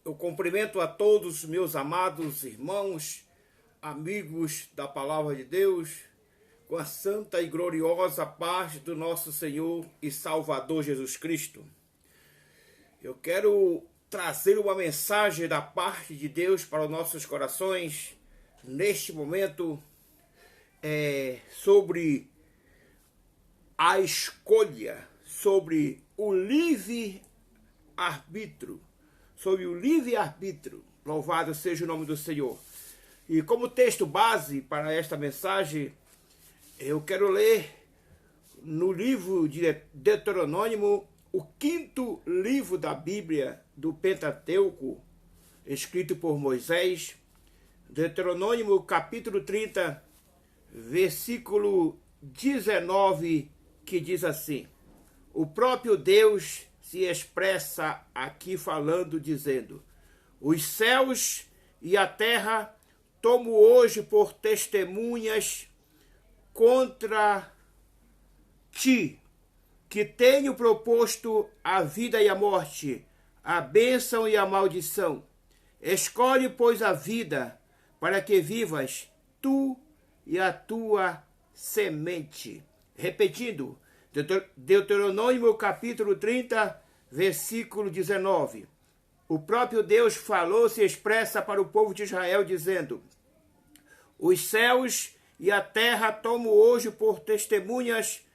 Eu cumprimento a todos meus amados irmãos, amigos da Palavra de Deus, com a santa e gloriosa paz do nosso Senhor e Salvador Jesus Cristo. Eu quero trazer uma mensagem da parte de Deus para os nossos corações, neste momento, sobre a escolha, sobre o livre-arbítrio. Sobre o livre-arbítrio. Louvado seja o nome do Senhor. E como texto base para esta mensagem, eu quero ler no livro de Deuteronômio, o 5º livro da Bíblia do Pentateuco, escrito por Moisés, Deuteronômio capítulo 30, versículo 19, que diz assim: o próprio Deus se expressa aqui falando, dizendo: os céus e a terra tomo hoje por testemunhas contra ti, que tenho proposto a vida e a morte, a bênção e a maldição. Escolhe, pois, a vida, para que vivas tu e a tua semente. Repetindo, Deuteronômio capítulo 30, versículo 19. O próprio Deus falou, se expressa para o povo de Israel, dizendo: os céus e a terra tomo hoje por testemunhas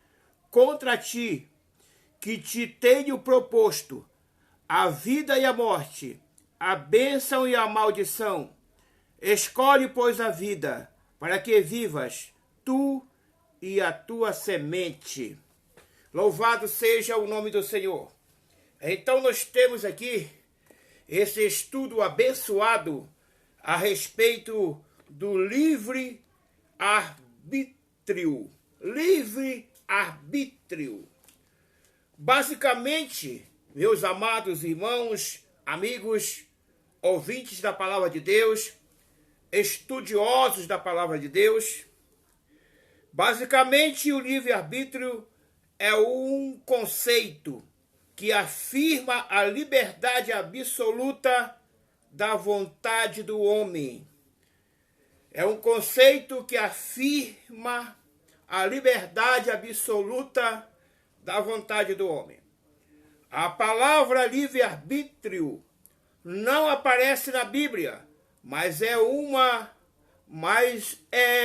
contra ti, que te tenho proposto a vida e a morte, a bênção e a maldição. Escolhe, pois, a vida, para que vivas tu e a tua semente. Louvado seja o nome do Senhor. Então nós temos aqui esse estudo abençoado a respeito do livre-arbítrio. Livre-arbítrio. Basicamente, meus amados irmãos, amigos, ouvintes da Palavra de Deus, estudiosos da Palavra de Deus, basicamente o livre-arbítrio é um conceito que afirma a liberdade absoluta da vontade do homem. É um conceito que afirma a liberdade absoluta da vontade do homem. A palavra livre-arbítrio não aparece na Bíblia, mas é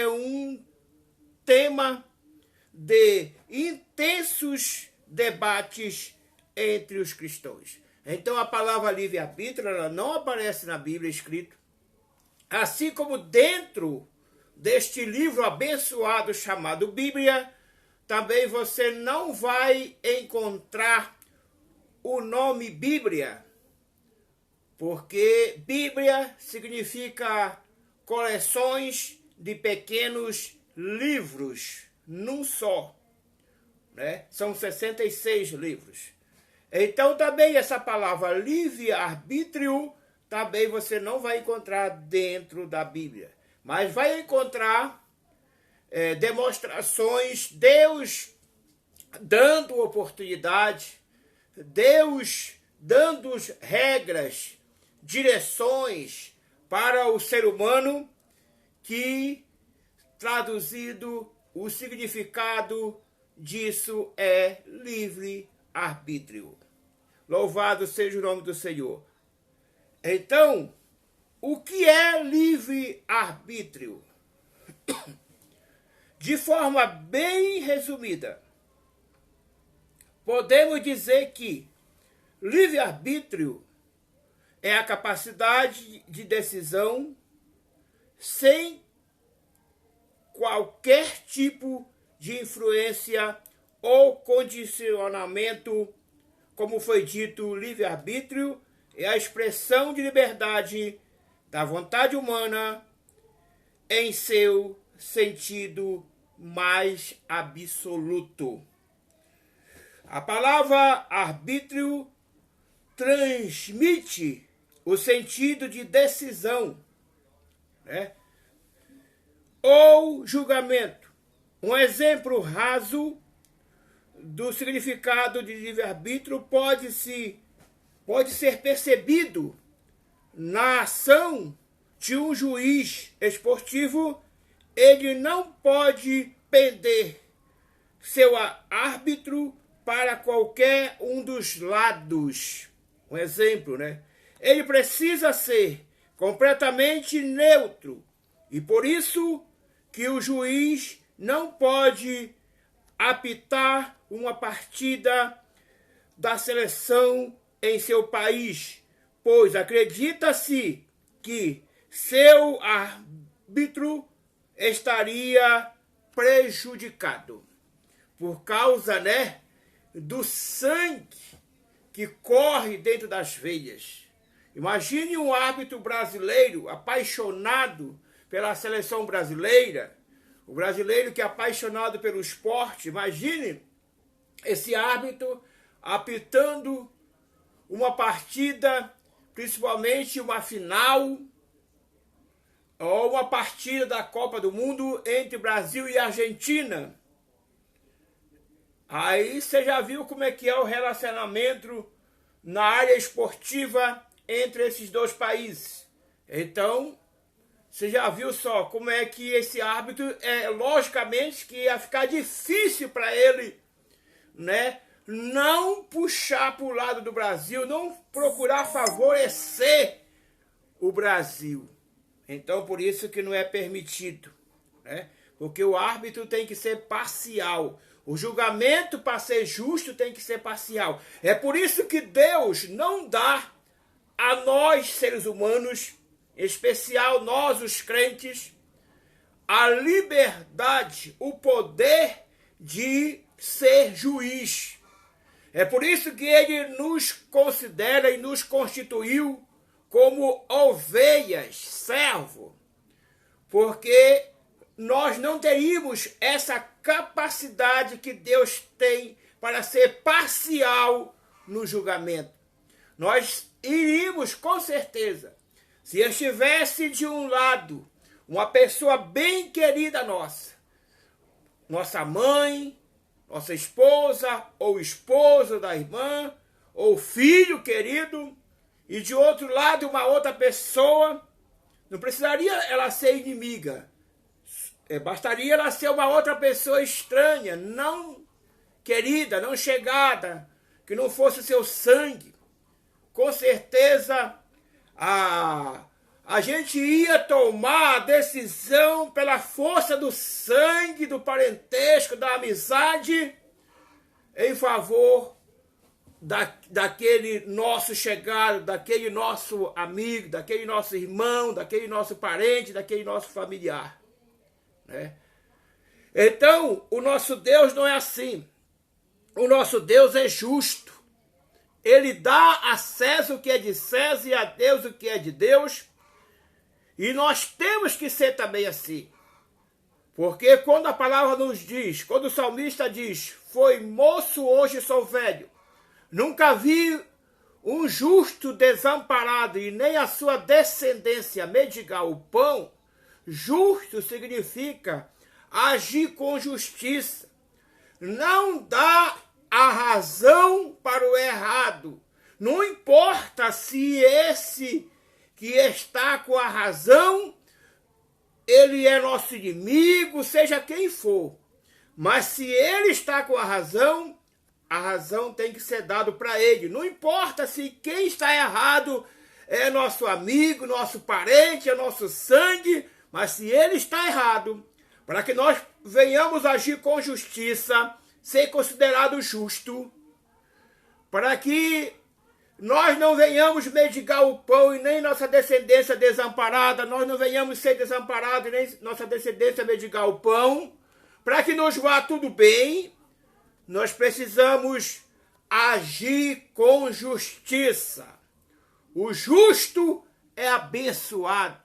um tema de intensos debates entre os cristãos. Então a palavra livre-arbítrio ela não aparece na Bíblia escrito, assim como dentro deste livro abençoado chamado Bíblia, também você não vai encontrar o nome Bíblia, porque Bíblia significa coleções de pequenos livros, num só, né? São 66 livros. Então também essa palavra livre-arbítrio também você não vai encontrar dentro da Bíblia, mas vai encontrar demonstrações, Deus dando oportunidade, Deus dando regras, direções para o ser humano, que traduzido o significado disso é livre-arbítrio. Louvado seja o nome do Senhor. Então, o que é livre-arbítrio? De forma bem resumida, podemos dizer que livre-arbítrio é a capacidade de decisão sem qualquer tipo de influência ou condicionamento. Como foi dito, livre-arbítrio é a expressão de liberdade da vontade humana em seu sentido mais absoluto. A palavra arbítrio transmite o sentido de decisão, né? Ou julgamento. Um exemplo raso do significado de livre-arbítrio pode ser percebido na ação de um juiz esportivo, ele não pode pender seu árbitro para qualquer um dos lados. Um exemplo, né? Ele precisa ser completamente neutro. E por isso que o juiz não pode apitar uma partida da seleção em seu país, pois acredita-se que seu árbitro estaria prejudicado por causa, né, do sangue que corre dentro das veias. Imagine um árbitro brasileiro apaixonado pela seleção brasileira, o brasileiro que é apaixonado pelo esporte. Imagine esse árbitro apitando uma partida, principalmente uma final, ou uma partida da Copa do Mundo entre Brasil e Argentina. Aí você já viu como é que é o relacionamento na área esportiva entre esses dois países. Então, você já viu só como é que esse árbitro, logicamente que ia ficar difícil para ele, né, não puxar para o lado do Brasil, não procurar favorecer o Brasil. Então, por isso que não é permitido, né? Porque o árbitro tem que ser parcial. O julgamento, para ser justo, tem que ser parcial. É por isso que Deus não dá a nós, seres humanos, em especial nós, os crentes, a liberdade, o poder de ser juiz. É por isso que ele nos considera e nos constituiu como ovelhas, servo, porque nós não teríamos essa capacidade que Deus tem para ser parcial no julgamento. Nós iríamos, com certeza, se estivesse de um lado uma pessoa bem querida nossa, nossa mãe, nossa esposa, ou esposa da irmã, ou filho querido, e de outro lado uma outra pessoa, não precisaria ela ser inimiga, bastaria ela ser uma outra pessoa estranha, não querida, não chegada, que não fosse seu sangue. Com certeza a gente ia tomar a decisão pela força do sangue, do parentesco, da amizade, em favor daquele nosso chegado, daquele nosso amigo, daquele nosso irmão, daquele nosso parente, daquele nosso familiar, né? Então, o nosso Deus não é assim. O nosso Deus é justo. Ele dá a César o que é de César e a Deus o que é de Deus. E nós temos que ser também assim. Porque quando a palavra nos diz, quando o salmista diz, foi moço, hoje sou velho, nunca vi um justo desamparado e nem a sua descendência mendigar o pão, justo significa agir com justiça. Não dá a razão para o errado. Não importa se esse que está com a razão, ele é nosso inimigo, seja quem for. Mas se ele está com a razão tem que ser dada para ele. Não importa se quem está errado é nosso amigo, nosso parente, é nosso sangue, mas se ele está errado, para que nós venhamos agir com justiça, ser considerado justo, para que nós não venhamos mendigar o pão e nem nossa descendência desamparada, nós não venhamos ser desamparados e nem nossa descendência mendigar o pão, para que nos vá tudo bem, nós precisamos agir com justiça. O justo é abençoado.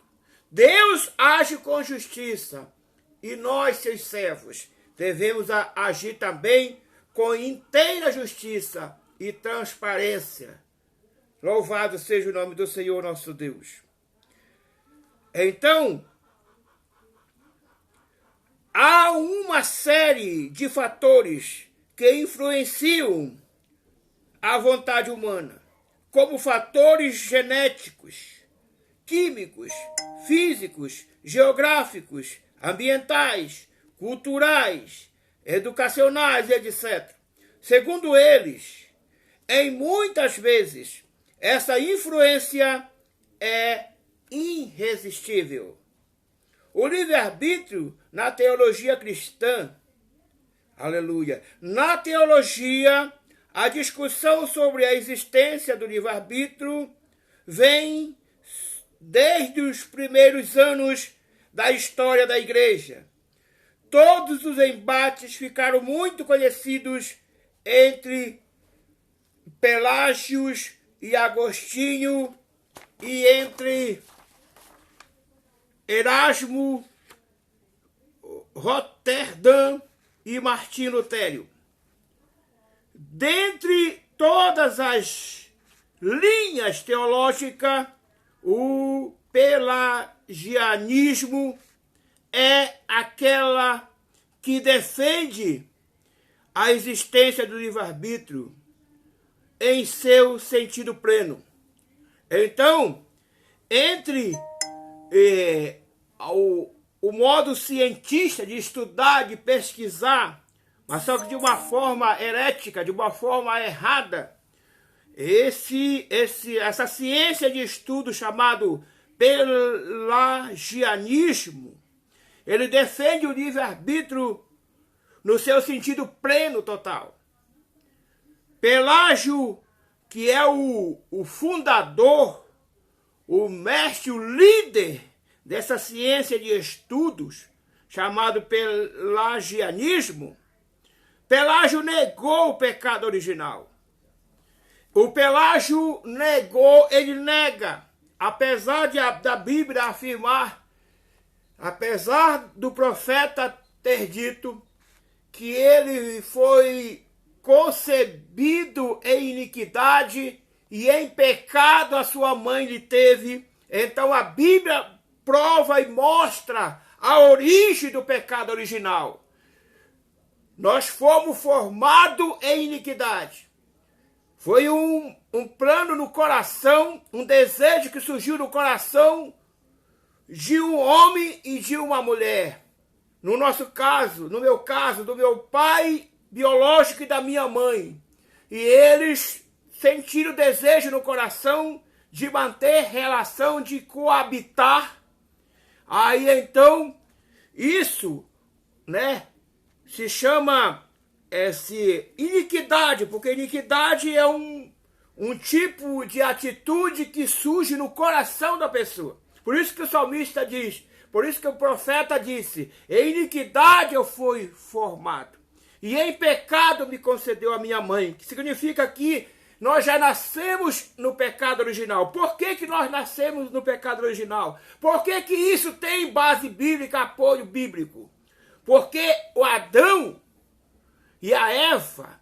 Deus age com justiça. E nós, seus servos, devemos agir também com inteira justiça e transparência. Louvado seja o nome do Senhor nosso Deus. Então, há uma série de fatores que influenciam a vontade humana, como fatores genéticos, químicos, físicos, geográficos, ambientais, culturais, educacionais, etc. Segundo eles, em muitas vezes, essa influência é irresistível. O livre-arbítrio na teologia cristã, aleluia, na teologia, a discussão sobre a existência do livre-arbítrio vem desde os primeiros anos da história da igreja. Todos os embates ficaram muito conhecidos entre Pelágios e Agostinho e entre Erasmo, Roterdã e Martinho Lutero. Dentre todas as linhas teológicas, o pelagianismo é aquela que defende a existência do livre-arbítrio em seu sentido pleno. Então, entre o modo cientista de estudar, de pesquisar, mas só que de uma forma herética, de uma forma errada, essa ciência de estudo chamado pelagianismo, ele defende o livre-arbítrio no seu sentido pleno, total. Pelágio, que é o fundador, o mestre, o líder dessa ciência de estudos, chamado pelagianismo, Pelágio negou o pecado original. O Pelágio negou, ele nega, apesar da Bíblia afirmar, apesar do profeta ter dito que ele foi concebido em iniquidade e em pecado a sua mãe lhe teve. Então a Bíblia prova e mostra a origem do pecado original. Nós fomos formados em iniquidade. Foi um plano no coração, um desejo que surgiu no coração de um homem e de uma mulher. No nosso caso, no meu caso, do meu pai biológico e da minha mãe. E eles sentiram desejo no coração de manter relação, de coabitar. Aí então, isso, né, se chama iniquidade, porque iniquidade é um tipo de atitude que surge no coração da pessoa. Por isso que o salmista diz, por isso que o profeta disse, em iniquidade eu fui formado, e em pecado me concedeu a minha mãe, que significa que nós já nascemos no pecado original. Por que nós nascemos no pecado original? Por que isso tem base bíblica, apoio bíblico? Porque o Adão e a Eva,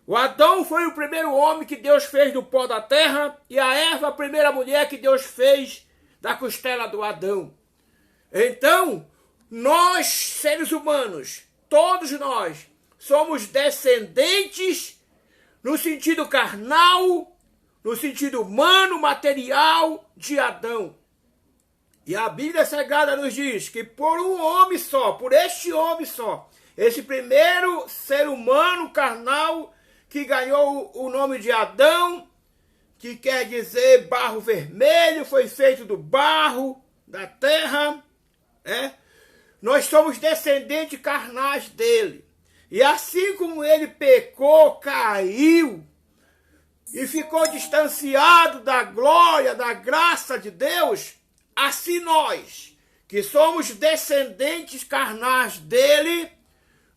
o Adão foi o primeiro homem que Deus fez do pó da terra, e a Eva a primeira mulher que Deus fez da costela do Adão. Então, nós, seres humanos, todos nós, somos descendentes no sentido carnal, no sentido humano, material de Adão. E a Bíblia Sagrada nos diz que por um homem só, por este homem só, esse primeiro ser humano carnal que ganhou o nome de Adão, que quer dizer barro vermelho, foi feito do barro da terra, nós somos descendentes carnais dele. E assim como ele pecou, caiu e ficou distanciado da glória, da graça de Deus, assim nós, que somos descendentes carnais dele,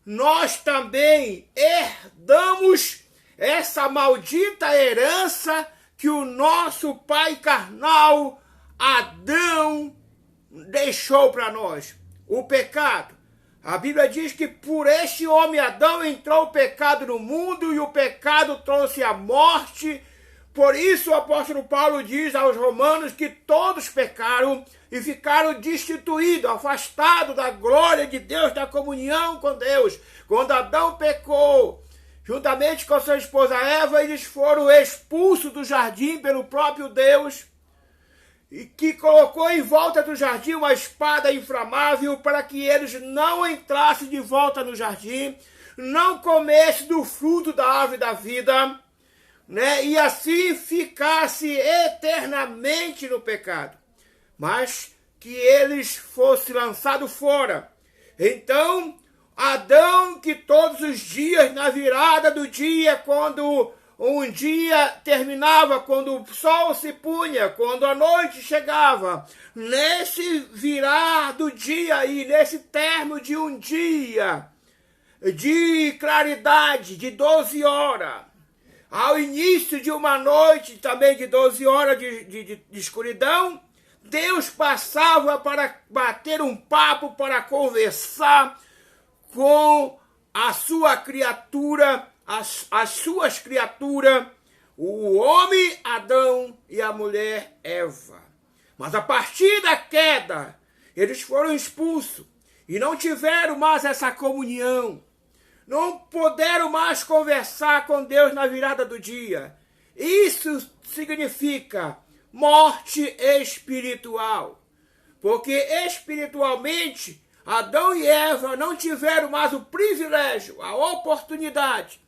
nós também herdamos essa maldita herança que o nosso pai carnal, Adão, deixou para nós. O pecado. A Bíblia diz que por este homem Adão entrou o pecado no mundo e o pecado trouxe a morte. Por isso o apóstolo Paulo diz aos romanos que todos pecaram e ficaram destituídos, afastados da glória de Deus, da comunhão com Deus. Quando Adão pecou, juntamente com sua esposa Eva, eles foram expulsos do jardim pelo próprio Deus. e que colocou em volta do jardim uma espada inflamável para que eles não entrassem de volta no jardim, não comessem do fruto da árvore da vida, né? E assim ficasse eternamente no pecado, mas que eles fossem lançados fora. Então, Adão, que todos os dias, na virada do dia, quando um dia terminava, quando o sol se punha, quando a noite chegava, nesse virar do dia aí, nesse termo de um dia de claridade, de 12 horas, ao início de uma noite também de 12 horas de escuridão, Deus passava para bater um papo, para conversar com a sua criatura, as suas criaturas, o homem Adão e a mulher Eva. Mas a partir da queda, eles foram expulsos e não tiveram mais essa comunhão. Não puderam mais conversar com Deus na virada do dia. Isso significa morte espiritual. Porque espiritualmente, Adão e Eva não tiveram mais o privilégio, a oportunidade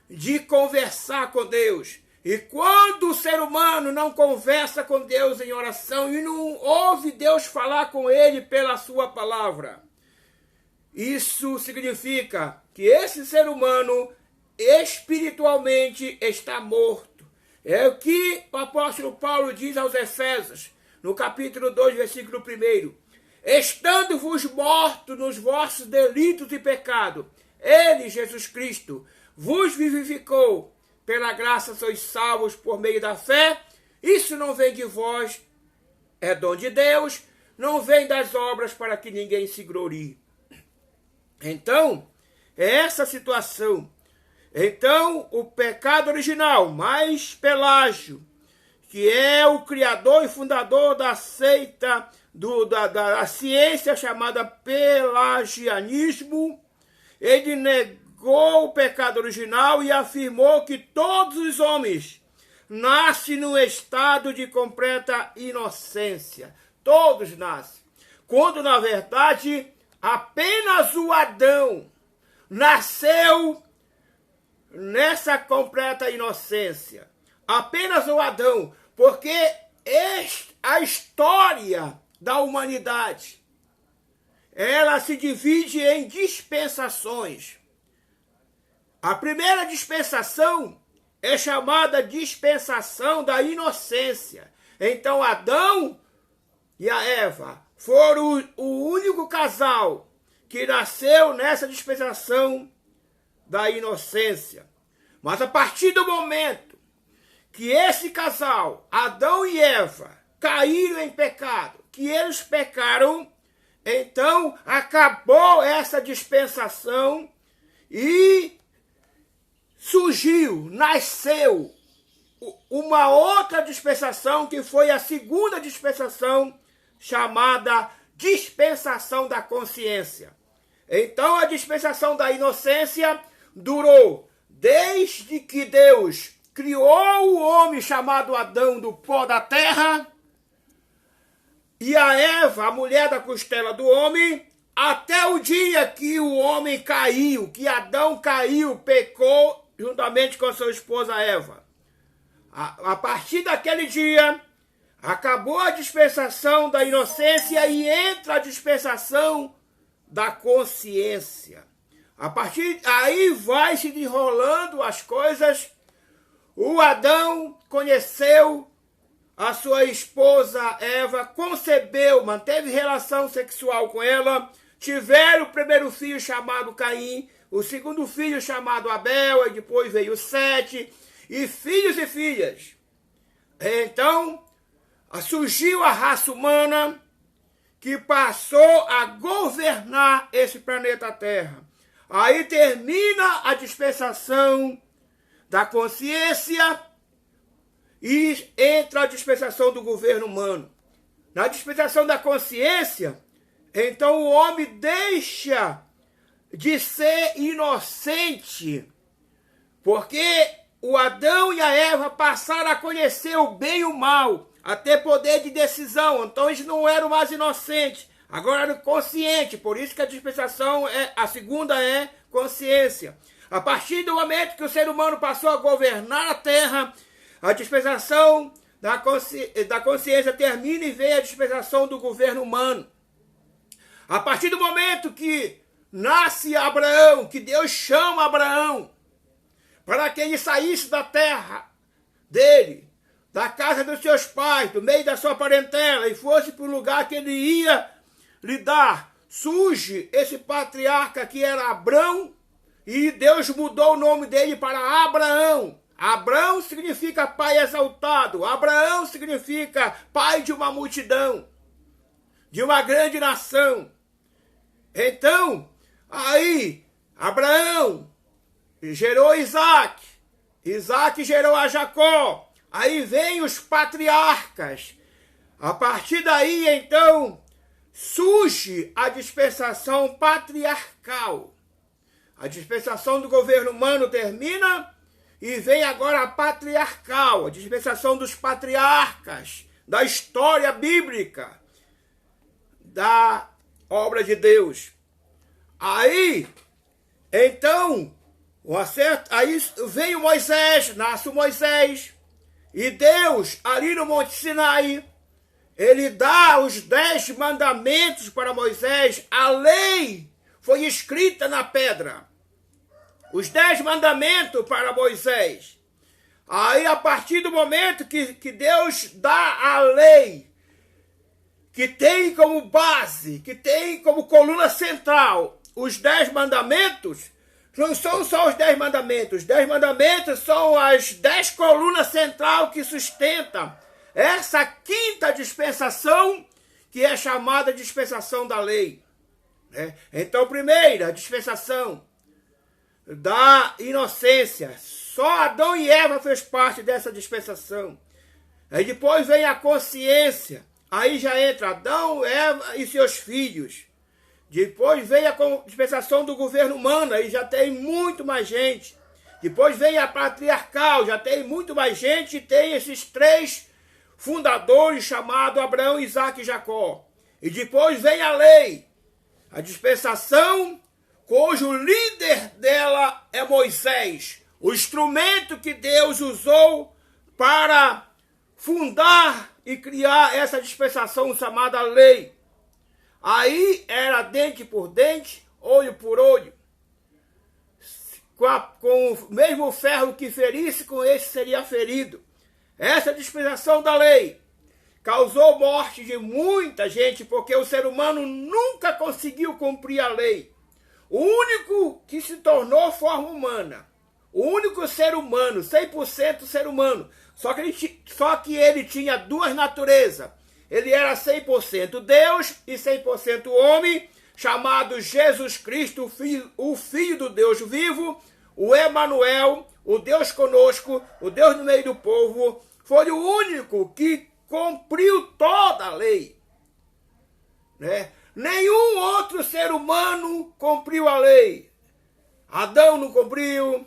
de conversar com Deus. E quando o ser humano não conversa com Deus em oração e não ouve Deus falar com ele pela sua palavra, isso significa que esse ser humano espiritualmente está morto. É o que o apóstolo Paulo diz aos Efésios, no capítulo 2, versículo 1. Estando-vos mortos nos vossos delitos e pecados, ele, Jesus Cristo, vos vivificou. Pela graça sois salvos por meio da fé. Isso não vem de vós, é dom de Deus, não vem das obras para que ninguém se glorie. Então, é essa situação. Então, o pecado original, mais Pelágio, que é o criador e fundador da seita, da ciência chamada pelagianismo, ele negou o pecado original e afirmou que todos os homens nascem no estado de completa inocência. Todos nascem. Quando, na verdade, apenas o Adão nasceu nessa completa inocência. Apenas o Adão, porque a história da humanidade, ela se divide em dispensações. A primeira dispensação é chamada dispensação da inocência. Então Adão e a Eva foram o único casal que nasceu nessa dispensação da inocência. Mas a partir do momento que esse casal, Adão e Eva, caíram em pecado, que eles pecaram, então acabou essa dispensação e surgiu, nasceu uma outra dispensação que foi a segunda dispensação, chamada dispensação da consciência. Então a dispensação da inocência durou desde que Deus criou o homem chamado Adão do pó da terra e a Eva, a mulher da costela do homem, até o dia que o homem caiu, que Adão caiu, pecou juntamente com a sua esposa Eva. A partir daquele dia, acabou a dispensação da inocência e entra a dispensação da consciência. A partir aí vai se enrolando as coisas. O Adão conheceu a sua esposa Eva, concebeu, manteve relação sexual com ela, tiveram o primeiro filho chamado Caim, o segundo filho chamado Abel, e depois veio Sete, e filhos e filhas. Então, surgiu a raça humana que passou a governar esse planeta Terra. Aí termina a dispensação da consciência e entra a dispensação do governo humano. Na dispensação da consciência, então o homem deixa de ser inocente, porque o Adão e a Eva passaram a conhecer o bem e o mal, a ter poder de decisão. Então eles não eram mais inocentes, agora eram conscientes. Por isso que a dispensação, a segunda é consciência. A partir do momento que o ser humano passou a governar a terra, a dispensação da consciência termina e vem a dispensação do governo humano. A partir do momento que nasce Abraão, que Deus chama Abraão para que ele saísse da terra dele, da casa dos seus pais, do meio da sua parentela, e fosse para o lugar que ele ia lhe dar, surge esse patriarca que era Abrão, e Deus mudou o nome dele para Abraão. Abrão significa pai exaltado. Abraão significa pai de uma multidão, de uma grande nação. Então, aí, Abraão gerou Isaac. Isaac gerou a Jacó. Aí vem os patriarcas. A partir daí, então, surge a dispensação patriarcal. A dispensação do governo humano termina e vem agora a patriarcal, a dispensação dos patriarcas, da história bíblica, da obra de Deus. Aí, então, aí vem o Moisés, nasce o Moisés, e Deus, ali no Monte Sinai, ele dá os 10 mandamentos para Moisés. A lei foi escrita na pedra. Os 10 mandamentos para Moisés. Aí, a partir do momento que Deus dá a lei, que tem como base, que tem como coluna central os 10 mandamentos, não são só os 10 mandamentos. Os 10 mandamentos são as 10 colunas central que sustentam essa quinta dispensação, que é chamada dispensação da lei. Então, primeira, a dispensação da inocência. Só Adão e Eva fez parte dessa dispensação. Aí depois vem a consciência. Aí já entra Adão, Eva e seus filhos. Depois vem a dispensação do governo humano. Aí já tem muito mais gente. Depois vem a patriarcal. Já tem muito mais gente. E tem esses 3 fundadores chamados Abraão, Isaac e Jacó. E depois vem a lei. A dispensação cujo líder dela é Moisés, o instrumento que Deus usou para fundar e criar essa dispensação chamada lei. Aí era dente por dente, olho por olho. Com o mesmo ferro que ferisse, com esse seria ferido. Essa dispensação da lei causou morte de muita gente, porque o ser humano nunca conseguiu cumprir a lei. O único que se tornou forma humana, o único ser humano, 100% ser humano, só que ele tinha 2 naturezas. Ele era 100% Deus e 100% homem, chamado Jesus Cristo, o Filho do Deus vivo, o Emanuel, o Deus conosco, o Deus no meio do povo. Foi o único que cumpriu toda a lei. Nenhum outro ser humano cumpriu a lei. Adão não cumpriu,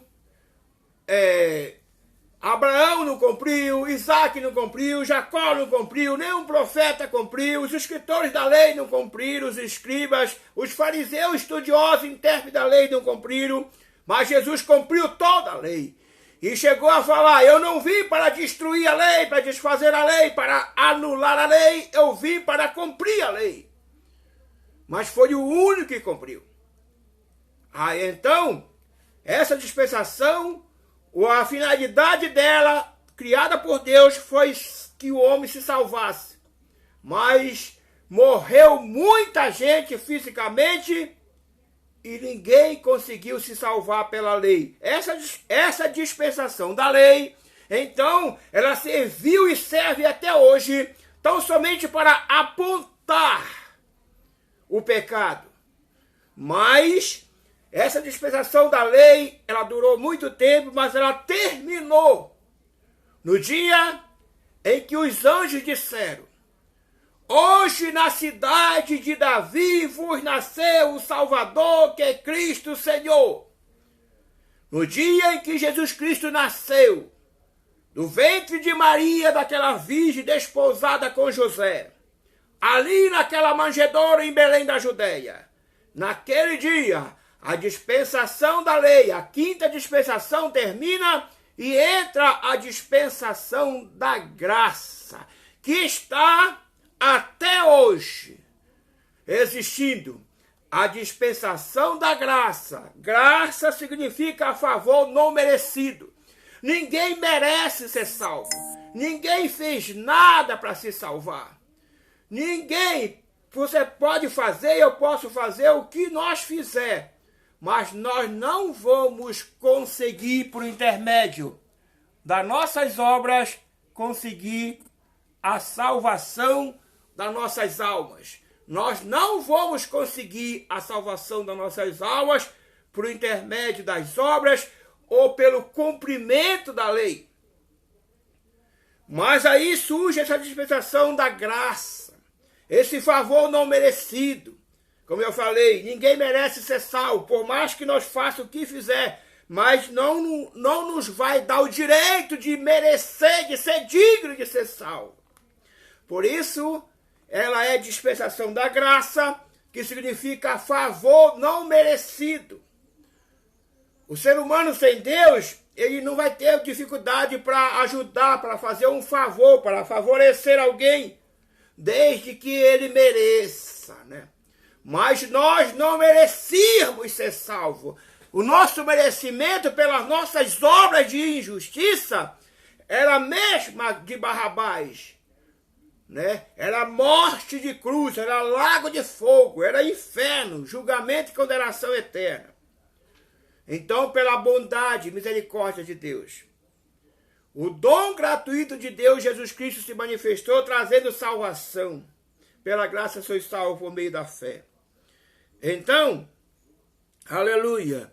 Abraão não cumpriu, Isaac não cumpriu, Jacó não cumpriu, nenhum profeta cumpriu, os escritores da lei não cumpriram, os escribas, os fariseus estudiosos, intérpretes da lei não cumpriram, mas Jesus cumpriu toda a lei. E chegou a falar: eu não vim para destruir a lei, para desfazer a lei, para anular a lei, eu vim para cumprir a lei. Mas foi o único que cumpriu. Então, essa dispensação, a finalidade dela, criada por Deus, foi que o homem se salvasse. Mas morreu muita gente fisicamente e ninguém conseguiu se salvar pela lei. Essa dispensação da lei, então, ela serviu e serve até hoje, tão somente para apontar o pecado. Mas essa dispensação da lei, ela durou muito tempo, mas ela terminou no dia em que os anjos disseram: hoje na cidade de Davi vos nasceu o Salvador, que é Cristo Senhor. No dia em que Jesus Cristo nasceu, do ventre de Maria, daquela virgem desposada com José, ali naquela manjedoura em Belém da Judéia, naquele dia, a dispensação da lei, a quinta dispensação termina e entra a dispensação da graça, que está até hoje existindo. A dispensação da graça. Graça significa favor não merecido. Ninguém merece ser salvo. Ninguém fez nada para se salvar. Ninguém. Você pode fazer, eu posso fazer o que nós fizer. Mas nós não vamos conseguir, por intermédio das nossas obras, conseguir a salvação das nossas almas. Nós não vamos conseguir a salvação das nossas almas por intermédio das obras ou pelo cumprimento da lei. Mas aí surge essa dispensação da graça, esse favor não merecido. Como eu falei, ninguém merece ser salvo, por mais que nós façamos o que fizer, mas não nos vai dar o direito de merecer, de ser digno de ser salvo. Por isso, ela é dispensação da graça, que significa favor não merecido. O ser humano sem Deus, ele não vai ter dificuldade para ajudar, para fazer um favor, para favorecer alguém, desde que ele mereça, né? Mas nós não merecíamos ser salvos. O nosso merecimento pelas nossas obras de injustiça era a mesma de Barrabás, né? Era morte de cruz, era lago de fogo, era inferno, julgamento e condenação eterna. Então, pela bondade e misericórdia de Deus, o dom gratuito de Deus, Jesus Cristo, se manifestou trazendo salvação. Pela graça sois salvos por meio da fé. Então, aleluia,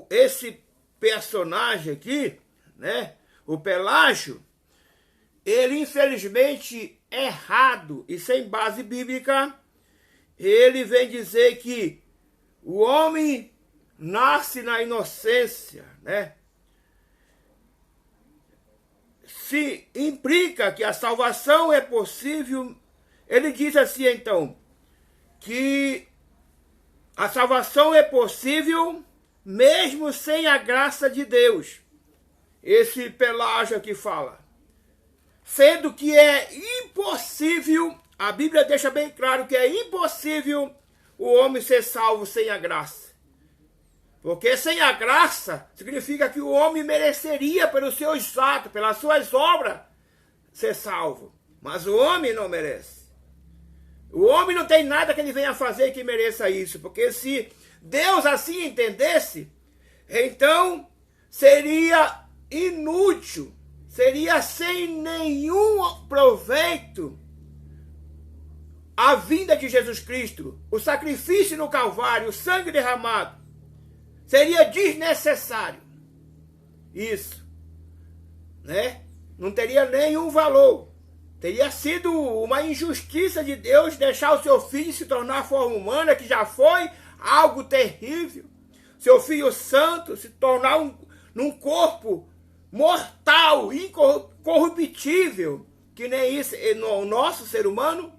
esse personagem aqui, né, o Pelágio, ele infelizmente errado e sem base bíblica, ele vem dizer que o homem nasce na inocência, né? Se implica que a salvação é possível, ele diz assim então, que a salvação é possível mesmo sem a graça de Deus. Esse Pelágio aqui fala. Sendo que é impossível, a Bíblia deixa bem claro que é impossível o homem ser salvo sem a graça. Porque sem a graça significa que o homem mereceria pelos seus atos, pelas suas obras, ser salvo. Mas o homem não merece. O homem não tem nada que ele venha fazer que mereça isso. Porque se Deus assim entendesse, então seria inútil, seria sem nenhum proveito a vinda de Jesus Cristo, o sacrifício no Calvário, o sangue derramado. Seria desnecessário. Isso. Né? Não teria nenhum valor. Teria sido uma injustiça de Deus deixar o seu filho se tornar forma humana, que já foi algo terrível. Seu filho santo se tornar num corpo mortal, incorruptível, que nem isso, o nosso ser humano,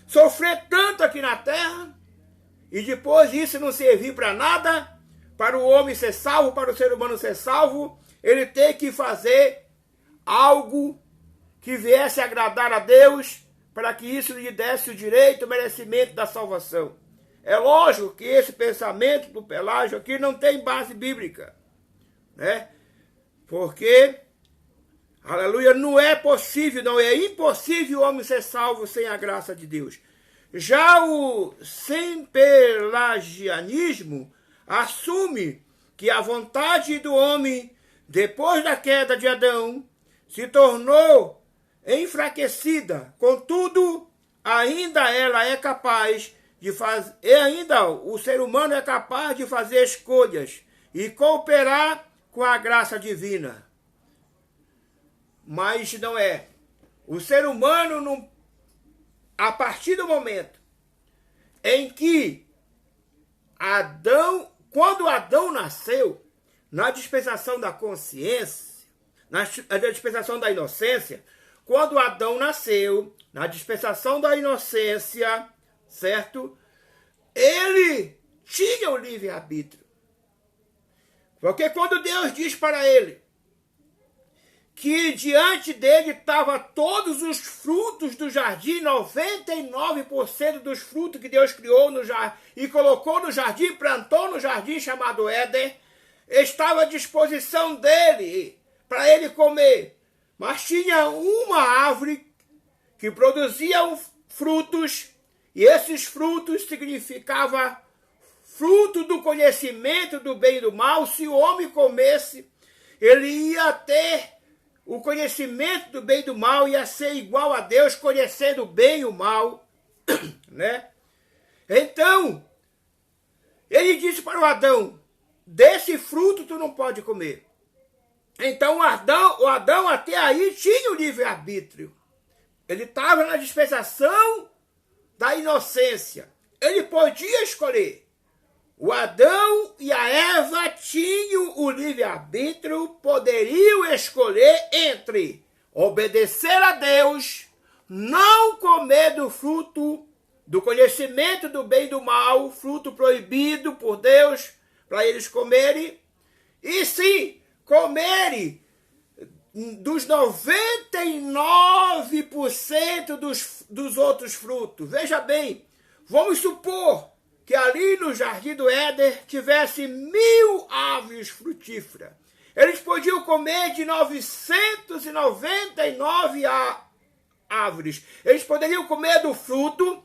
sofrer tanto aqui na terra, e depois isso não servir para nada, para o homem ser salvo, para o ser humano ser salvo, ele tem que fazer algo que viesse agradar a Deus, para que isso lhe desse o direito, o merecimento da salvação. É lógico que esse pensamento do Pelágio aqui não tem base bíblica, né? Porque, aleluia, não é possível, não é impossível o homem ser salvo sem a graça de Deus. Já o sempelagianismo assume que a vontade do homem, depois da queda de Adão, se tornou enfraquecida. Contudo, ainda ela é capaz de fazer, e ainda o ser humano é capaz de fazer escolhas e cooperar com a graça divina. Mas não é. O ser humano, não, a partir do momento em que quando Adão nasceu, na dispensação da consciência, na dispensação da inocência, quando Adão nasceu, na dispensação da inocência, certo? Ele tinha o livre-arbítrio. Porque quando Deus diz para ele que diante dele estavam todos os frutos do jardim, 99% dos frutos que Deus criou no jardim e colocou no jardim, plantou no jardim chamado Éden, estava à disposição dele para ele comer. Mas tinha uma árvore que produzia frutos, e esses frutos significavam fruto do conhecimento do bem e do mal. Se o homem comesse, ele ia ter o conhecimento do bem e do mal, ia ser igual a Deus, conhecendo o bem e o mal, né? Então, ele disse para o Adão, desse fruto tu não pode comer. Então o Adão até aí tinha o livre-arbítrio. Ele estava na dispensação da inocência. Ele podia escolher. O Adão e a Eva tinham o livre-arbítrio, poderiam escolher entre obedecer a Deus, não comer do fruto do conhecimento do bem e do mal, fruto proibido por Deus para eles comerem, e sim comerem dos 99% dos outros frutos. Veja bem, vamos supor que ali no Jardim do Éden tivesse 1000 árvores frutíferas. Eles podiam comer de 999 árvores. Eles poderiam comer do fruto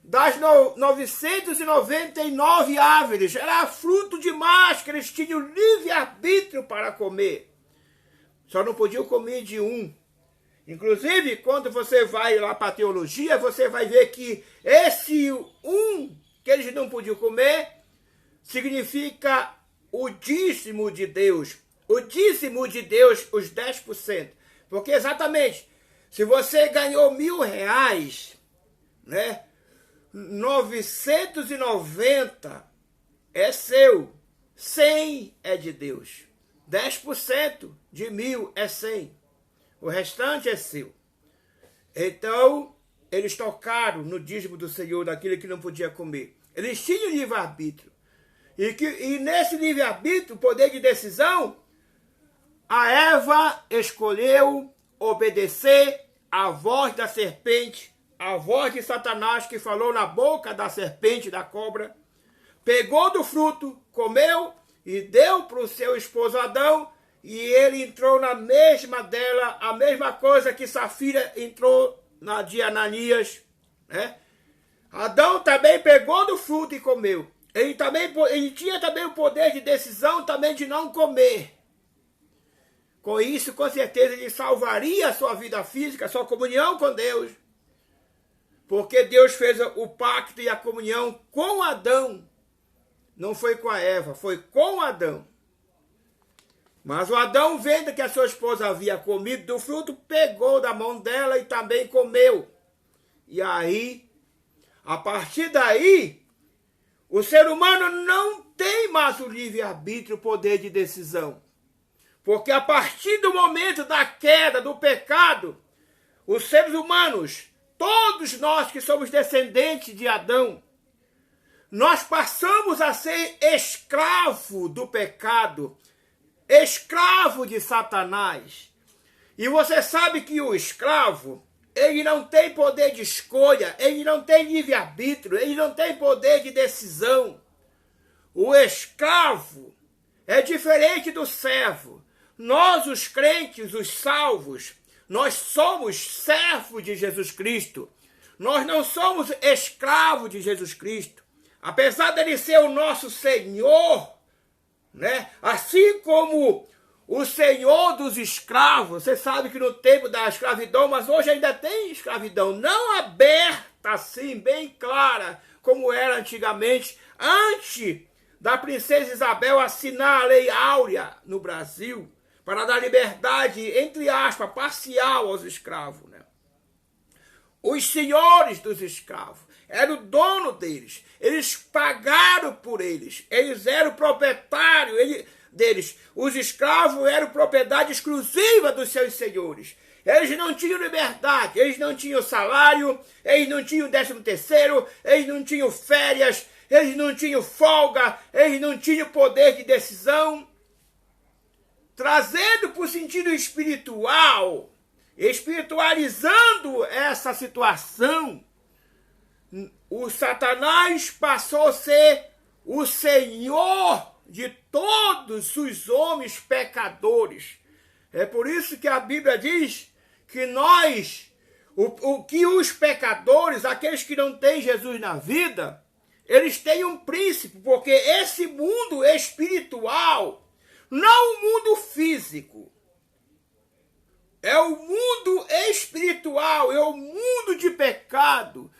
das 999 árvores. Era fruto demais que eles tinham livre-arbítrio para comer. Só não podiam comer de um. Inclusive, quando você vai lá para a teologia, você vai ver que esse um que eles não podiam comer significa o dízimo de Deus. O dízimo de Deus, os 10%. Porque exatamente, se você ganhou R$1.000, né, 990 é seu, 100 é de Deus. 10% de 1.000 é 100. O restante é seu. Então, eles tocaram no dízimo do Senhor, daquilo que não podia comer. Eles tinham livre-arbítrio. E nesse livre-arbítrio, poder de decisão, a Eva escolheu obedecer à voz da serpente, à voz de Satanás que falou na boca da serpente e da cobra, pegou do fruto, comeu e deu para o seu esposo Adão, e ele entrou na mesma dela, a mesma coisa que Safira entrou na de Ananias, né? Adão também pegou do fruto e comeu. Ele tinha também o poder de decisão também de não comer. Com isso, com certeza, ele salvaria a sua vida física, a sua comunhão com Deus. Porque Deus fez o pacto e a comunhão com Adão. Não foi com a Eva, foi com Adão. Mas o Adão, vendo que a sua esposa havia comido do fruto, pegou da mão dela e também comeu. E aí, a partir daí, o ser humano não tem mais o livre-arbítrio, o poder de decisão. Porque a partir do momento da queda, do pecado, os seres humanos, todos nós que somos descendentes de Adão, nós passamos a ser escravo do pecado, escravo de Satanás. E você sabe que o escravo, ele não tem poder de escolha, ele não tem livre-arbítrio, ele não tem poder de decisão. O escravo é diferente do servo. Nós, os crentes, os salvos, nós somos servos de Jesus Cristo. Nós não somos escravos de Jesus Cristo. Apesar dele ser o nosso Senhor, né? Assim como o Senhor dos escravos, você sabe que no tempo da escravidão, mas hoje ainda tem escravidão, não aberta assim, bem clara, como era antigamente, antes da princesa Isabel assinar a Lei Áurea no Brasil, para dar liberdade, entre aspas, parcial aos escravos, né? Os senhores dos escravos eram o dono deles, eles pagaram por eles, eles eram proprietários, deles. Os escravos eram propriedade exclusiva dos seus senhores. Eles não tinham liberdade, eles não tinham salário, eles não tinham 13º, eles não tinham férias, eles não tinham folga, eles não tinham poder de decisão. Trazendo para o sentido espiritual, espiritualizando essa situação, o Satanás passou a ser o senhor de todos os homens pecadores. É por isso que a Bíblia diz que nós, que os pecadores, aqueles que não têm Jesus na vida, eles têm um príncipe, porque esse mundo espiritual, não o mundo físico, é o mundo espiritual, é o mundo de pecado,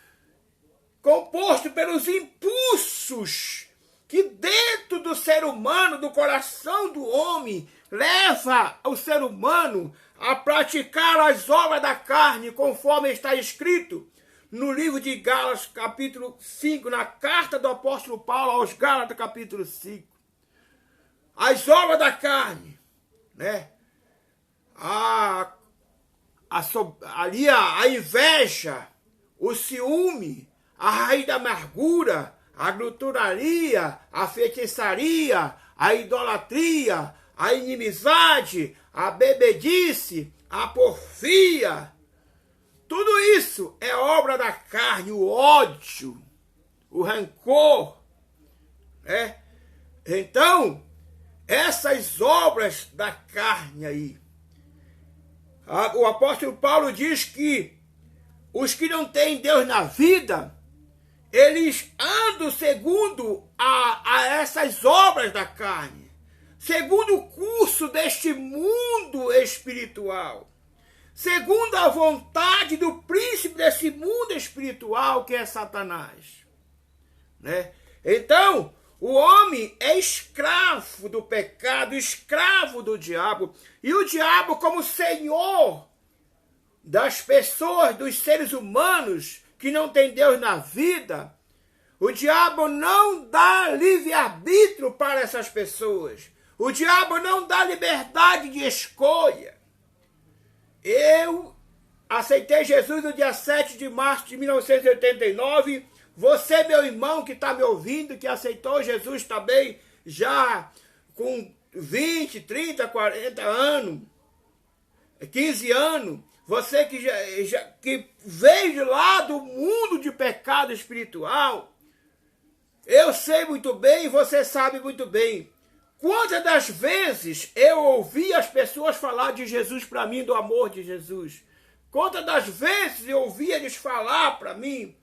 composto pelos impulsos que dentro do ser humano, do coração do homem, leva o ser humano a praticar as obras da carne, conforme está escrito no livro de Gálatas, capítulo 5, na carta do apóstolo Paulo aos Gálatas, capítulo 5. As obras da carne, né? Ali a inveja, o ciúme, a raiz da amargura, a glutonaria, a feitiçaria, a idolatria, a inimizade, a bebedice, a porfia. Tudo isso é obra da carne, o ódio, o rancor, né? Então, essas obras da carne aí, o apóstolo Paulo diz que os que não têm Deus na vida, eles andam segundo a essas obras da carne, segundo o curso deste mundo espiritual, segundo a vontade do príncipe desse mundo espiritual, que é Satanás, né? Então, o homem é escravo do pecado, escravo do diabo, e o diabo, como senhor das pessoas, dos seres humanos que não tem Deus na vida, o diabo não dá livre-arbítrio para essas pessoas. O diabo não dá liberdade de escolha. Eu aceitei Jesus no dia 7 de março de 1989. Você, meu irmão, que está me ouvindo, que aceitou Jesus também, já com 20, 30, 40 anos, 15 anos, você que veio lá do mundo de pecado espiritual, eu sei muito bem, você sabe muito bem, quantas das vezes eu ouvi as pessoas falar de Jesus para mim, do amor de Jesus. Quantas das vezes eu ouvia eles falar para mim.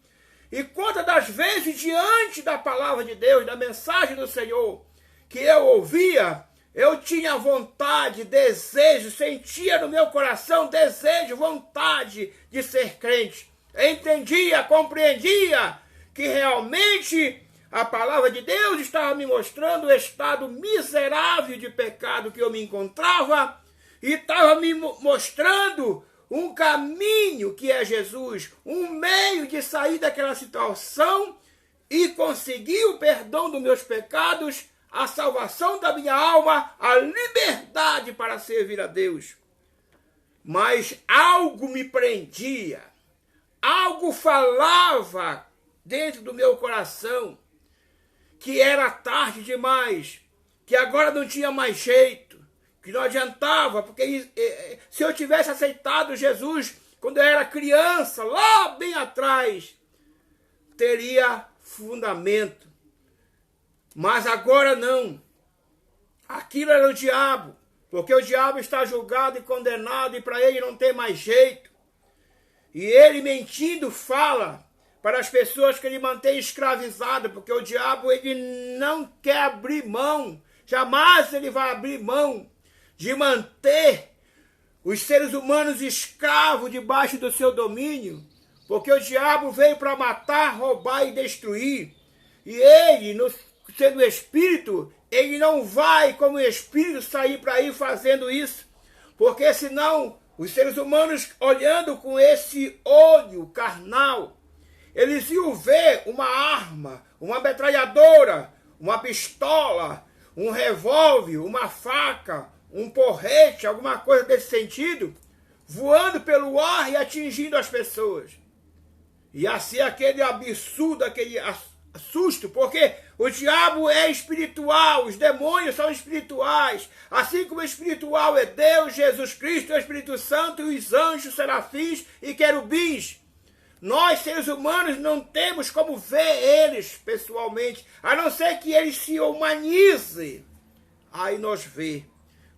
E quantas das vezes, diante da palavra de Deus, da mensagem do Senhor, que eu ouvia, eu tinha vontade, desejo, sentia no meu coração desejo, vontade de ser crente. Entendia, compreendia que realmente a palavra de Deus estava me mostrando o estado miserável de pecado que eu me encontrava e estava me mostrando um caminho que é Jesus, um meio de sair daquela situação e conseguir o perdão dos meus pecados, a salvação da minha alma, a liberdade para servir a Deus. Mas algo me prendia, algo falava dentro do meu coração, que era tarde demais, que agora não tinha mais jeito, que não adiantava, porque se eu tivesse aceitado Jesus quando eu era criança, lá bem atrás, teria fundamento. Mas agora não. Aquilo era o diabo, porque o diabo está julgado e condenado e para ele não tem mais jeito. E ele mentindo fala para as pessoas que ele mantém escravizado, porque o diabo ele não quer abrir mão, jamais ele vai abrir mão de manter os seres humanos escravos debaixo do seu domínio, porque o diabo veio para matar, roubar e destruir. E ele, sendo espírito, ele não vai como espírito sair para ir fazendo isso, porque senão os seres humanos, olhando com esse olho carnal, eles iam ver uma arma, uma metralhadora, uma pistola, um revólver, uma faca, um porrete, alguma coisa desse sentido, voando pelo ar e atingindo as pessoas. E assim aquele absurdo, aquele susto, porque o diabo é espiritual, os demônios são espirituais, assim como o espiritual é Deus, Jesus Cristo, o Espírito Santo e os anjos, serafins e querubins. Nós, seres humanos, não temos como ver eles pessoalmente, a não ser que eles se humanizem. Aí nós vê.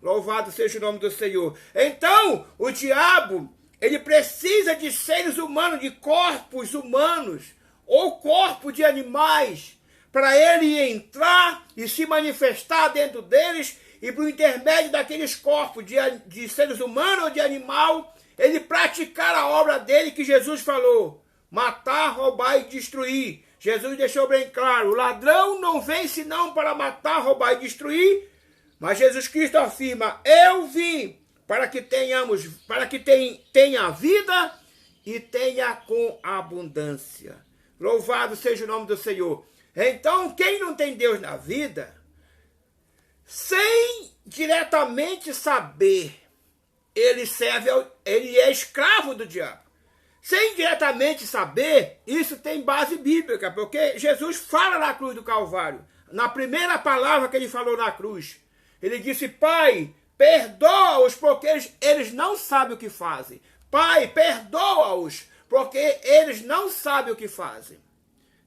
Louvado seja o nome do Senhor. Então, o diabo, ele precisa de seres humanos, de corpos humanos, ou corpo de animais, para ele entrar e se manifestar dentro deles, e por intermédio daqueles corpos de seres humanos ou de animal, ele praticar a obra dele que Jesus falou: matar, roubar e destruir. Jesus deixou bem claro: o ladrão não vem senão para matar, roubar e destruir. Mas Jesus Cristo afirma: eu vim para que tenha vida e tenha com abundância. Louvado seja o nome do Senhor. Então, quem não tem Deus na vida, sem diretamente saber, ele é escravo do diabo. Sem diretamente saber, isso tem base bíblica, porque Jesus fala na cruz do Calvário, na primeira palavra que ele falou na cruz, ele disse: Pai, perdoa-os, porque eles não sabem o que fazem. Pai, perdoa-os, porque eles não sabem o que fazem.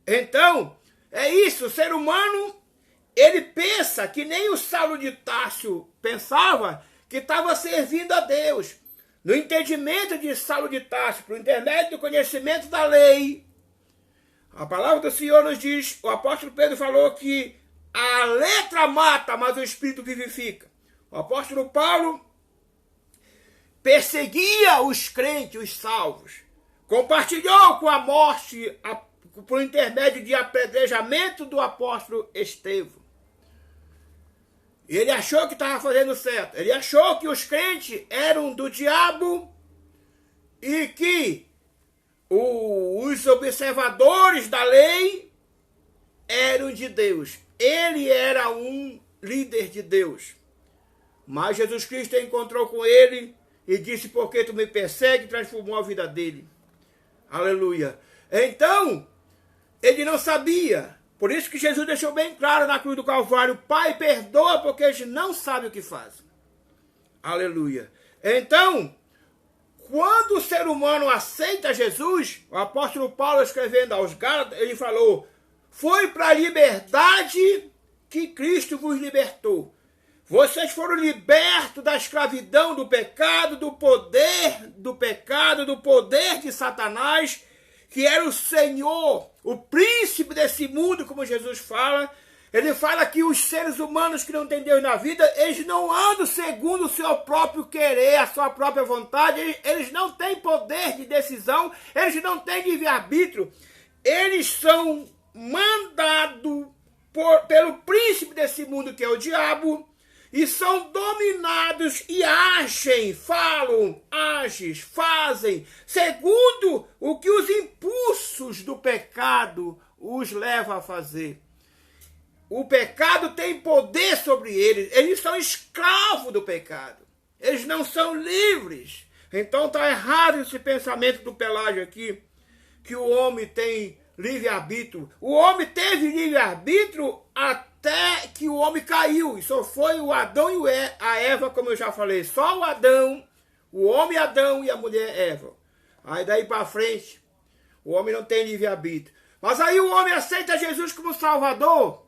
Então, é isso, o ser humano, ele pensa que nem o Saulo de Tarso pensava, que estava servindo a Deus. No entendimento de Saulo de Tarso, por intermédio do conhecimento da lei, a palavra do Senhor nos diz, o apóstolo Pedro falou que a letra mata, mas o espírito vivifica. O apóstolo Paulo perseguia os crentes, os salvos. Compartilhou com a morte por intermédio de apedrejamento do apóstolo Estevão. Ele achou que estava fazendo certo. Ele achou que os crentes eram do diabo e que os observadores da lei eram de Deus. Ele era um líder de Deus. Mas Jesus Cristo encontrou com ele e disse: por que tu me persegue? Transformou a vida dele. Aleluia. Então, ele não sabia. Por isso que Jesus deixou bem claro na cruz do Calvário: Pai, perdoa, porque eles não sabem o que fazem. Aleluia. Então, quando o ser humano aceita Jesus, o apóstolo Paulo, escrevendo aos Gálatas, ele falou: foi para a liberdade que Cristo vos libertou. Vocês foram libertos da escravidão do pecado, do poder do pecado, do poder de Satanás, que era o Senhor, o príncipe desse mundo, como Jesus fala. Ele fala que os seres humanos que não têm Deus na vida, eles não andam segundo o seu próprio querer, a sua própria vontade, eles não têm poder de decisão, eles não têm livre-arbítrio. Eles são mandados pelo príncipe desse mundo, que é o diabo, e são dominados e agem, falam, fazem, segundo o que os impulsos do pecado os levam a fazer. O pecado tem poder sobre eles são escravos do pecado, eles não são livres. Então está errado esse pensamento do Pelágio aqui, que o homem tem livre-arbítrio. O homem teve livre-arbítrio até que o homem caiu. E só foi o Adão e a Eva, como eu já falei. Só o Adão, o homem Adão e a mulher Eva. Aí daí para frente, o homem não tem livre-arbítrio. Mas aí o homem aceita Jesus como Salvador.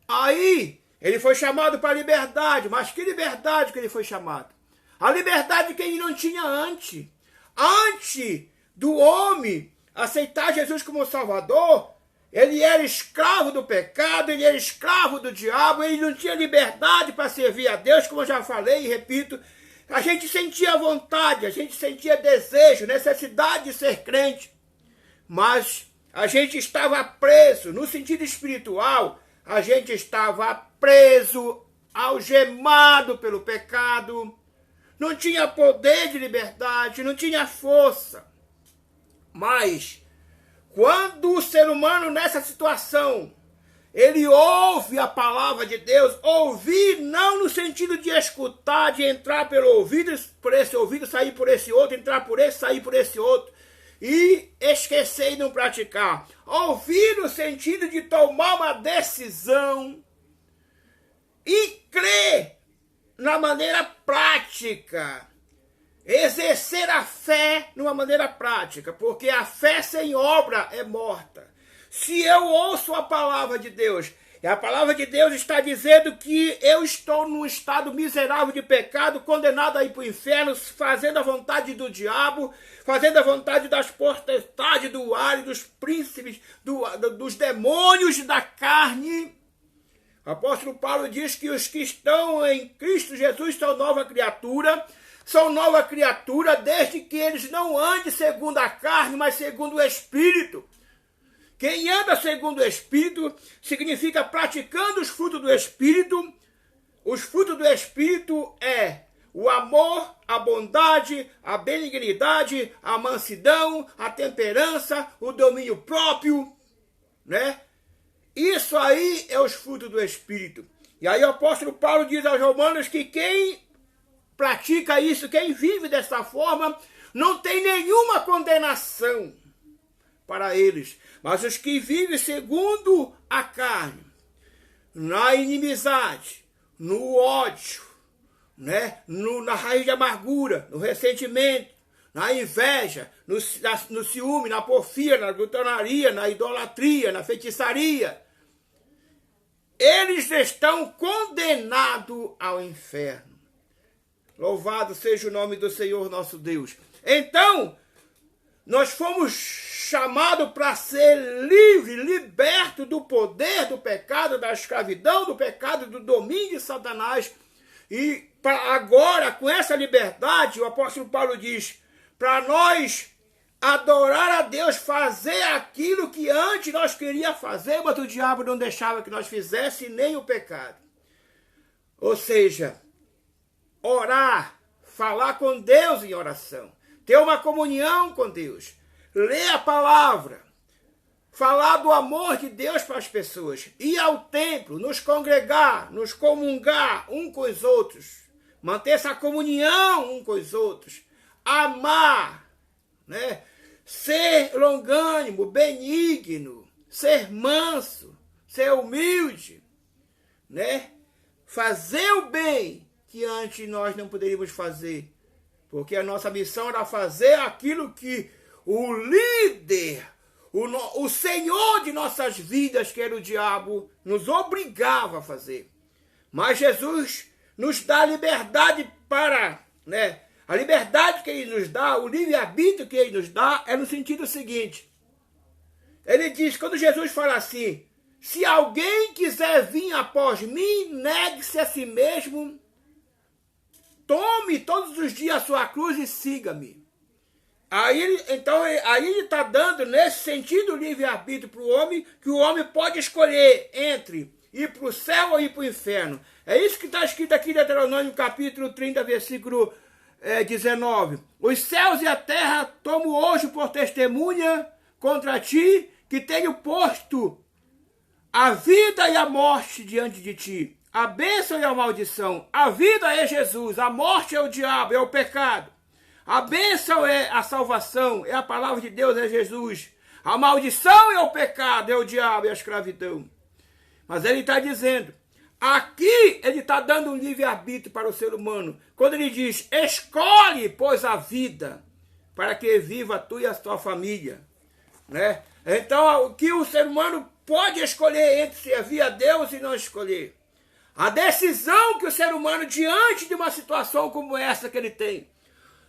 Aí ele foi chamado para a liberdade. Mas que liberdade que ele foi chamado? A liberdade que ele não tinha antes. Antes do homem aceitar Jesus como Salvador, ele era escravo do pecado, ele era escravo do diabo, ele não tinha liberdade para servir a Deus, como eu já falei e repito. A gente sentia vontade, a gente sentia desejo, necessidade de ser crente, mas a gente estava preso, no sentido espiritual, a gente estava preso, algemado pelo pecado, não tinha poder de liberdade, não tinha força. Mas, quando o ser humano nessa situação, ele ouve a palavra de Deus, ouvir não no sentido de escutar, de entrar pelo ouvido, por esse ouvido, sair por esse outro, entrar por esse, sair por esse outro, e esquecer e não praticar. Ouvir no sentido de tomar uma decisão e crer na maneira prática. Exercer a fé numa maneira prática, porque a fé sem obra é morta. Se eu ouço a palavra de Deus, e a palavra de Deus está dizendo que eu estou num estado miserável de pecado, condenado a ir para o inferno, fazendo a vontade do diabo, fazendo a vontade das potestades do ar e dos príncipes, dos demônios da carne. O apóstolo Paulo diz que os que estão em Cristo Jesus são nova criatura desde que eles não andem segundo a carne, mas segundo o Espírito. Quem anda segundo o Espírito significa praticando os frutos do Espírito. Os frutos do Espírito é o amor, a bondade, a benignidade, a mansidão, a temperança, o domínio próprio, né? Isso aí é os frutos do Espírito. E aí o apóstolo Paulo diz aos romanos que quem pratica isso, quem vive dessa forma, não tem nenhuma condenação para eles. Mas os que vivem segundo a carne, na inimizade, no ódio, né? Na raiz de amargura, no ressentimento, na inveja, no ciúme, na porfia, na glutonaria, na idolatria, na feitiçaria, eles estão condenados ao inferno. Louvado seja o nome do Senhor nosso Deus. Então, nós fomos chamados para ser livre, liberto do poder do pecado, da escravidão, do pecado, do domínio de Satanás. E agora, com essa liberdade, o apóstolo Paulo diz, para nós adorar a Deus, fazer aquilo que antes nós queríamos fazer, mas o diabo não deixava que nós fizéssemos nem o pecado. Ou seja, orar, falar com Deus em oração, ter uma comunhão com Deus, ler a palavra, falar do amor de Deus para as pessoas, ir ao templo, nos congregar, nos comungar um com os outros, manter essa comunhão um com os outros, amar, né? Ser longânimo, benigno, ser manso, ser humilde, né? Fazer o bem que antes nós não poderíamos fazer, porque a nossa missão era fazer aquilo que o líder, o Senhor de nossas vidas, que era o diabo, nos obrigava a fazer. Mas Jesus nos dá liberdade para, né? A liberdade que Ele nos dá, o livre-arbítrio que Ele nos dá, é no sentido seguinte. Ele diz, quando Jesus fala assim, se alguém quiser vir após mim, negue-se a si mesmo, tome todos os dias a sua cruz e siga-me. Aí ele está dando, nesse sentido, o livre-arbítrio para o homem, que o homem pode escolher entre ir para o céu ou ir para o inferno. É isso que está escrito aqui em Deuteronômio, capítulo 30, versículo 19. Os céus e a terra tomo hoje por testemunha contra ti, que tenho posto a vida e a morte diante de ti, a bênção e a maldição. A vida é Jesus, a morte é o diabo, é o pecado. A bênção é a salvação, é a palavra de Deus, é Jesus. A maldição é o pecado, é o diabo, é a escravidão. Mas ele está dizendo, aqui ele está dando um livre-arbítrio para o ser humano. Quando ele diz, escolhe, pois, a vida, para que viva tu e a tua família. Né? Então, o que o ser humano pode escolher entre servir a Deus e não escolher. A decisão que o ser humano, diante de uma situação como essa que ele tem,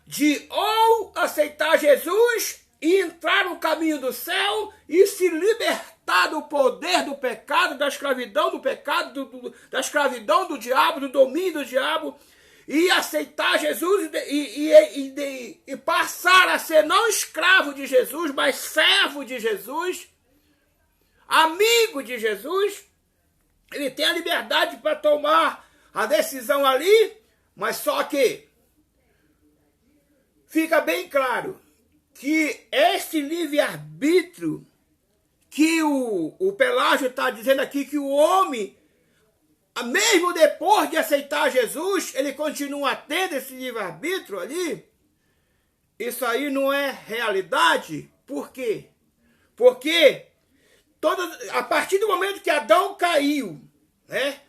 de ou aceitar Jesus e entrar no caminho do céu e se libertar do poder do pecado, da escravidão do pecado, da escravidão do diabo, do domínio do diabo, e aceitar Jesus e passar a ser não escravo de Jesus, mas servo de Jesus, amigo de Jesus. Ele tem a liberdade para tomar a decisão ali, mas só que fica bem claro que este livre-arbítrio que o Pelágio está dizendo aqui que o homem, mesmo depois de aceitar Jesus, ele continua tendo esse livre-arbítrio ali. Isso aí não é realidade. Por quê? Porque a partir do momento que Adão caiu, né,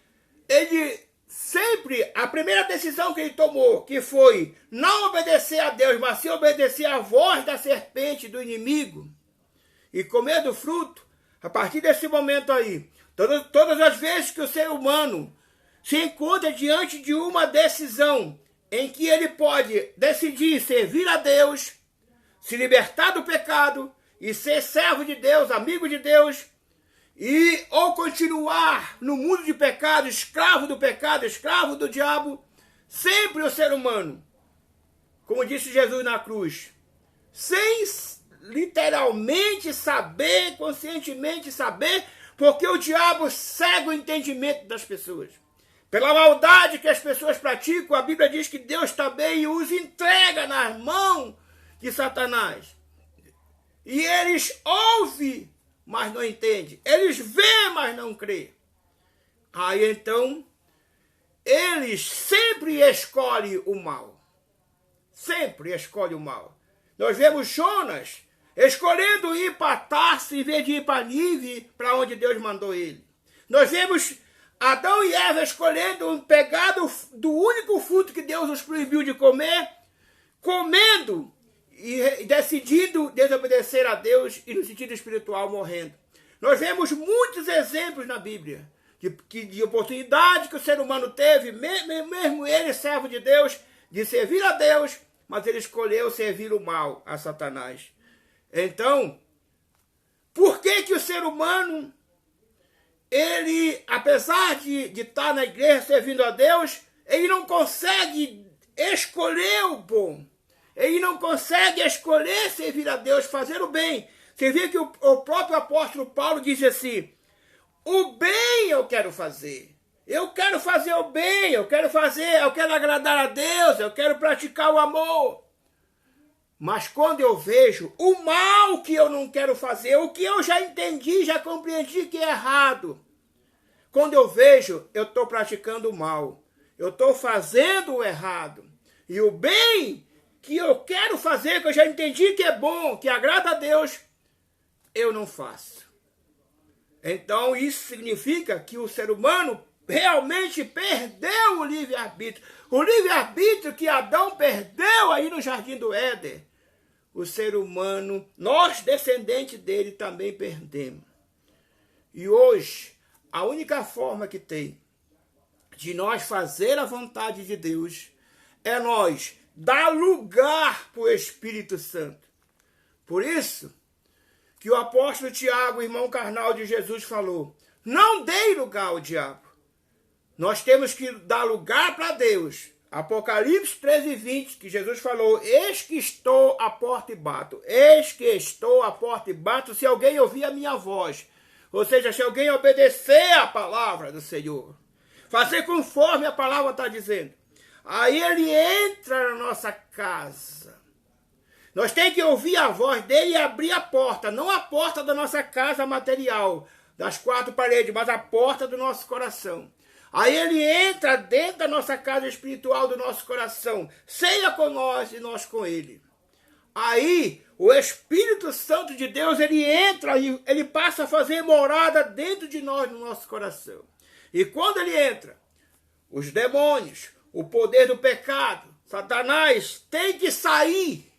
ele sempre, a primeira decisão que ele tomou, que foi não obedecer a Deus, mas sim obedecer à voz da serpente, do inimigo, e comer do fruto, a partir desse momento aí, todas as vezes que o ser humano se encontra diante de uma decisão em que ele pode decidir servir a Deus, se libertar do pecado e ser servo de Deus, amigo de Deus, ou continuar no mundo de pecado, escravo do pecado, escravo do diabo, sempre o ser humano, como disse Jesus na cruz, sem literalmente saber, conscientemente saber, porque o diabo cega o entendimento das pessoas. Pela maldade que as pessoas praticam, a Bíblia diz que Deus também os entrega nas mãos de Satanás. E eles ouvem, mas não entendem. Eles veem, mas não creem. Aí então, eles sempre escolhem o mal. Sempre escolhem o mal. Nós vemos Jonas escolhendo ir para Tarso em vez de ir para Nínive, para onde Deus mandou ele. Nós vemos Adão e Eva escolhendo pegar do único fruto que Deus os proibiu de comer, comendo e decidindo desobedecer a Deus e no sentido espiritual morrendo. Nós vemos muitos exemplos na Bíblia de oportunidade que o ser humano teve, mesmo ele, servo de Deus, de servir a Deus, mas ele escolheu servir o mal a Satanás. Então, por que o ser humano, ele, apesar de estar na igreja servindo a Deus, ele não consegue escolher o bom? Ele não consegue escolher servir a Deus, fazer o bem. Você vê que o próprio apóstolo Paulo diz assim: o bem eu quero fazer. Eu quero fazer o bem, eu quero agradar a Deus, eu quero praticar o amor. Mas quando eu vejo o mal que eu não quero fazer, o que eu já entendi, já compreendi que é errado, quando eu vejo, eu estou praticando o mal, eu estou fazendo o errado. E o bem que eu quero fazer, que eu já entendi que é bom, que agrada a Deus, eu não faço. Então isso significa que o ser humano realmente perdeu o livre-arbítrio. O livre-arbítrio que Adão perdeu aí no Jardim do Éden, o ser humano, nós descendentes dele, também perdemos. E hoje, a única forma que tem de nós fazer a vontade de Deus é nós dar lugar para o Espírito Santo. Por isso que o apóstolo Tiago, irmão carnal de Jesus, falou: não dê lugar ao diabo. Nós temos que dar lugar para Deus. Apocalipse 13:20, que Jesus falou: eis que estou à porta e bato. Eis que estou à porta e bato, se alguém ouvir a minha voz. Ou seja, se alguém obedecer a palavra do Senhor, fazer conforme a palavra está dizendo, aí ele entra na nossa casa. Nós temos que ouvir a voz dele e abrir a porta, não a porta da nossa casa material, das quatro paredes, mas a porta do nosso coração. Aí ele entra dentro da nossa casa espiritual, do nosso coração, ceia com nós e nós com ele. Aí o Espírito Santo de Deus, ele entra e ele passa a fazer morada dentro de nós, no nosso coração. E quando ele entra, os demônios, o poder do pecado, Satanás tem que sair.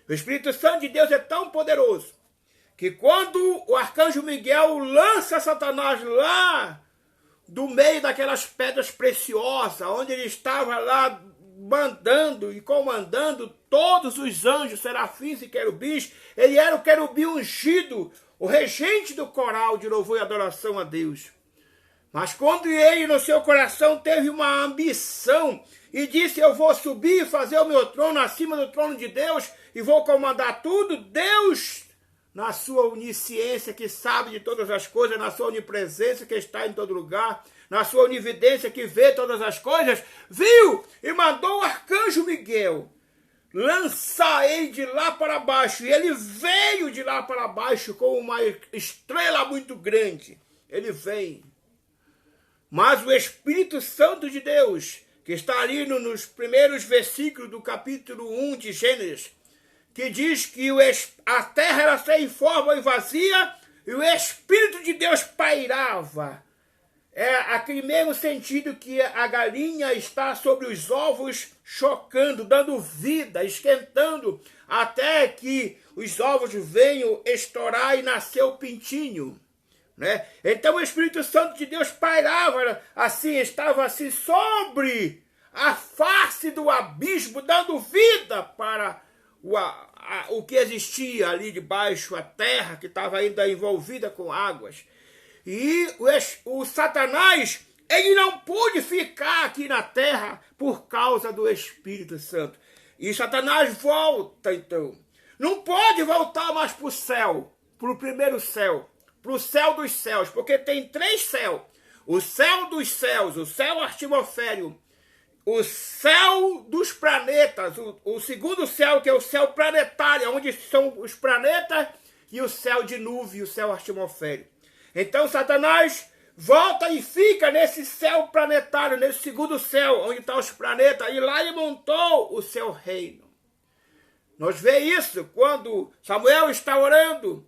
O Espírito Santo de Deus é tão poderoso que quando o arcanjo Miguel lança Satanás lá do meio daquelas pedras preciosas, onde ele estava lá mandando e comandando todos os anjos, serafins e querubins, ele era o querubim ungido, o regente do coral de louvor e adoração a Deus. Mas quando ele no seu coração teve uma ambição e disse: eu vou subir e fazer o meu trono acima do trono de Deus e vou comandar tudo, Deus, na sua onisciência que sabe de todas as coisas, na sua onipresença que está em todo lugar, na sua onividência que vê todas as coisas, viu e mandou o arcanjo Miguel lançar ele de lá para baixo. E ele veio de lá para baixo com uma estrela muito grande. Ele vem. Mas o Espírito Santo de Deus, que está ali nos primeiros versículos do capítulo 1 de Gênesis, que diz que a terra era sem forma e vazia, e o Espírito de Deus pairava. É aquele mesmo sentido que a galinha está sobre os ovos chocando, dando vida, esquentando, até que os ovos venham estourar e nascer o pintinho. Né? Então o Espírito Santo de Deus pairava assim, estava assim sobre a face do abismo, dando vida para o que existia ali debaixo, a terra que estava ainda envolvida com águas. E o Satanás, ele não pôde ficar aqui na terra por causa do Espírito Santo. E Satanás volta então. Não pode voltar mais para o céu, para o primeiro céu, para o céu dos céus, porque tem 3 céus. O céu dos céus, o céu atmosférico, o céu dos planetas, o segundo céu, que é o céu planetário, onde são os planetas, e o céu de nuvem, o céu atmosférico. Então Satanás volta e fica nesse céu planetário, nesse segundo céu, onde estão os planetas, e lá ele montou o seu reino. Nós vemos isso quando Samuel está orando,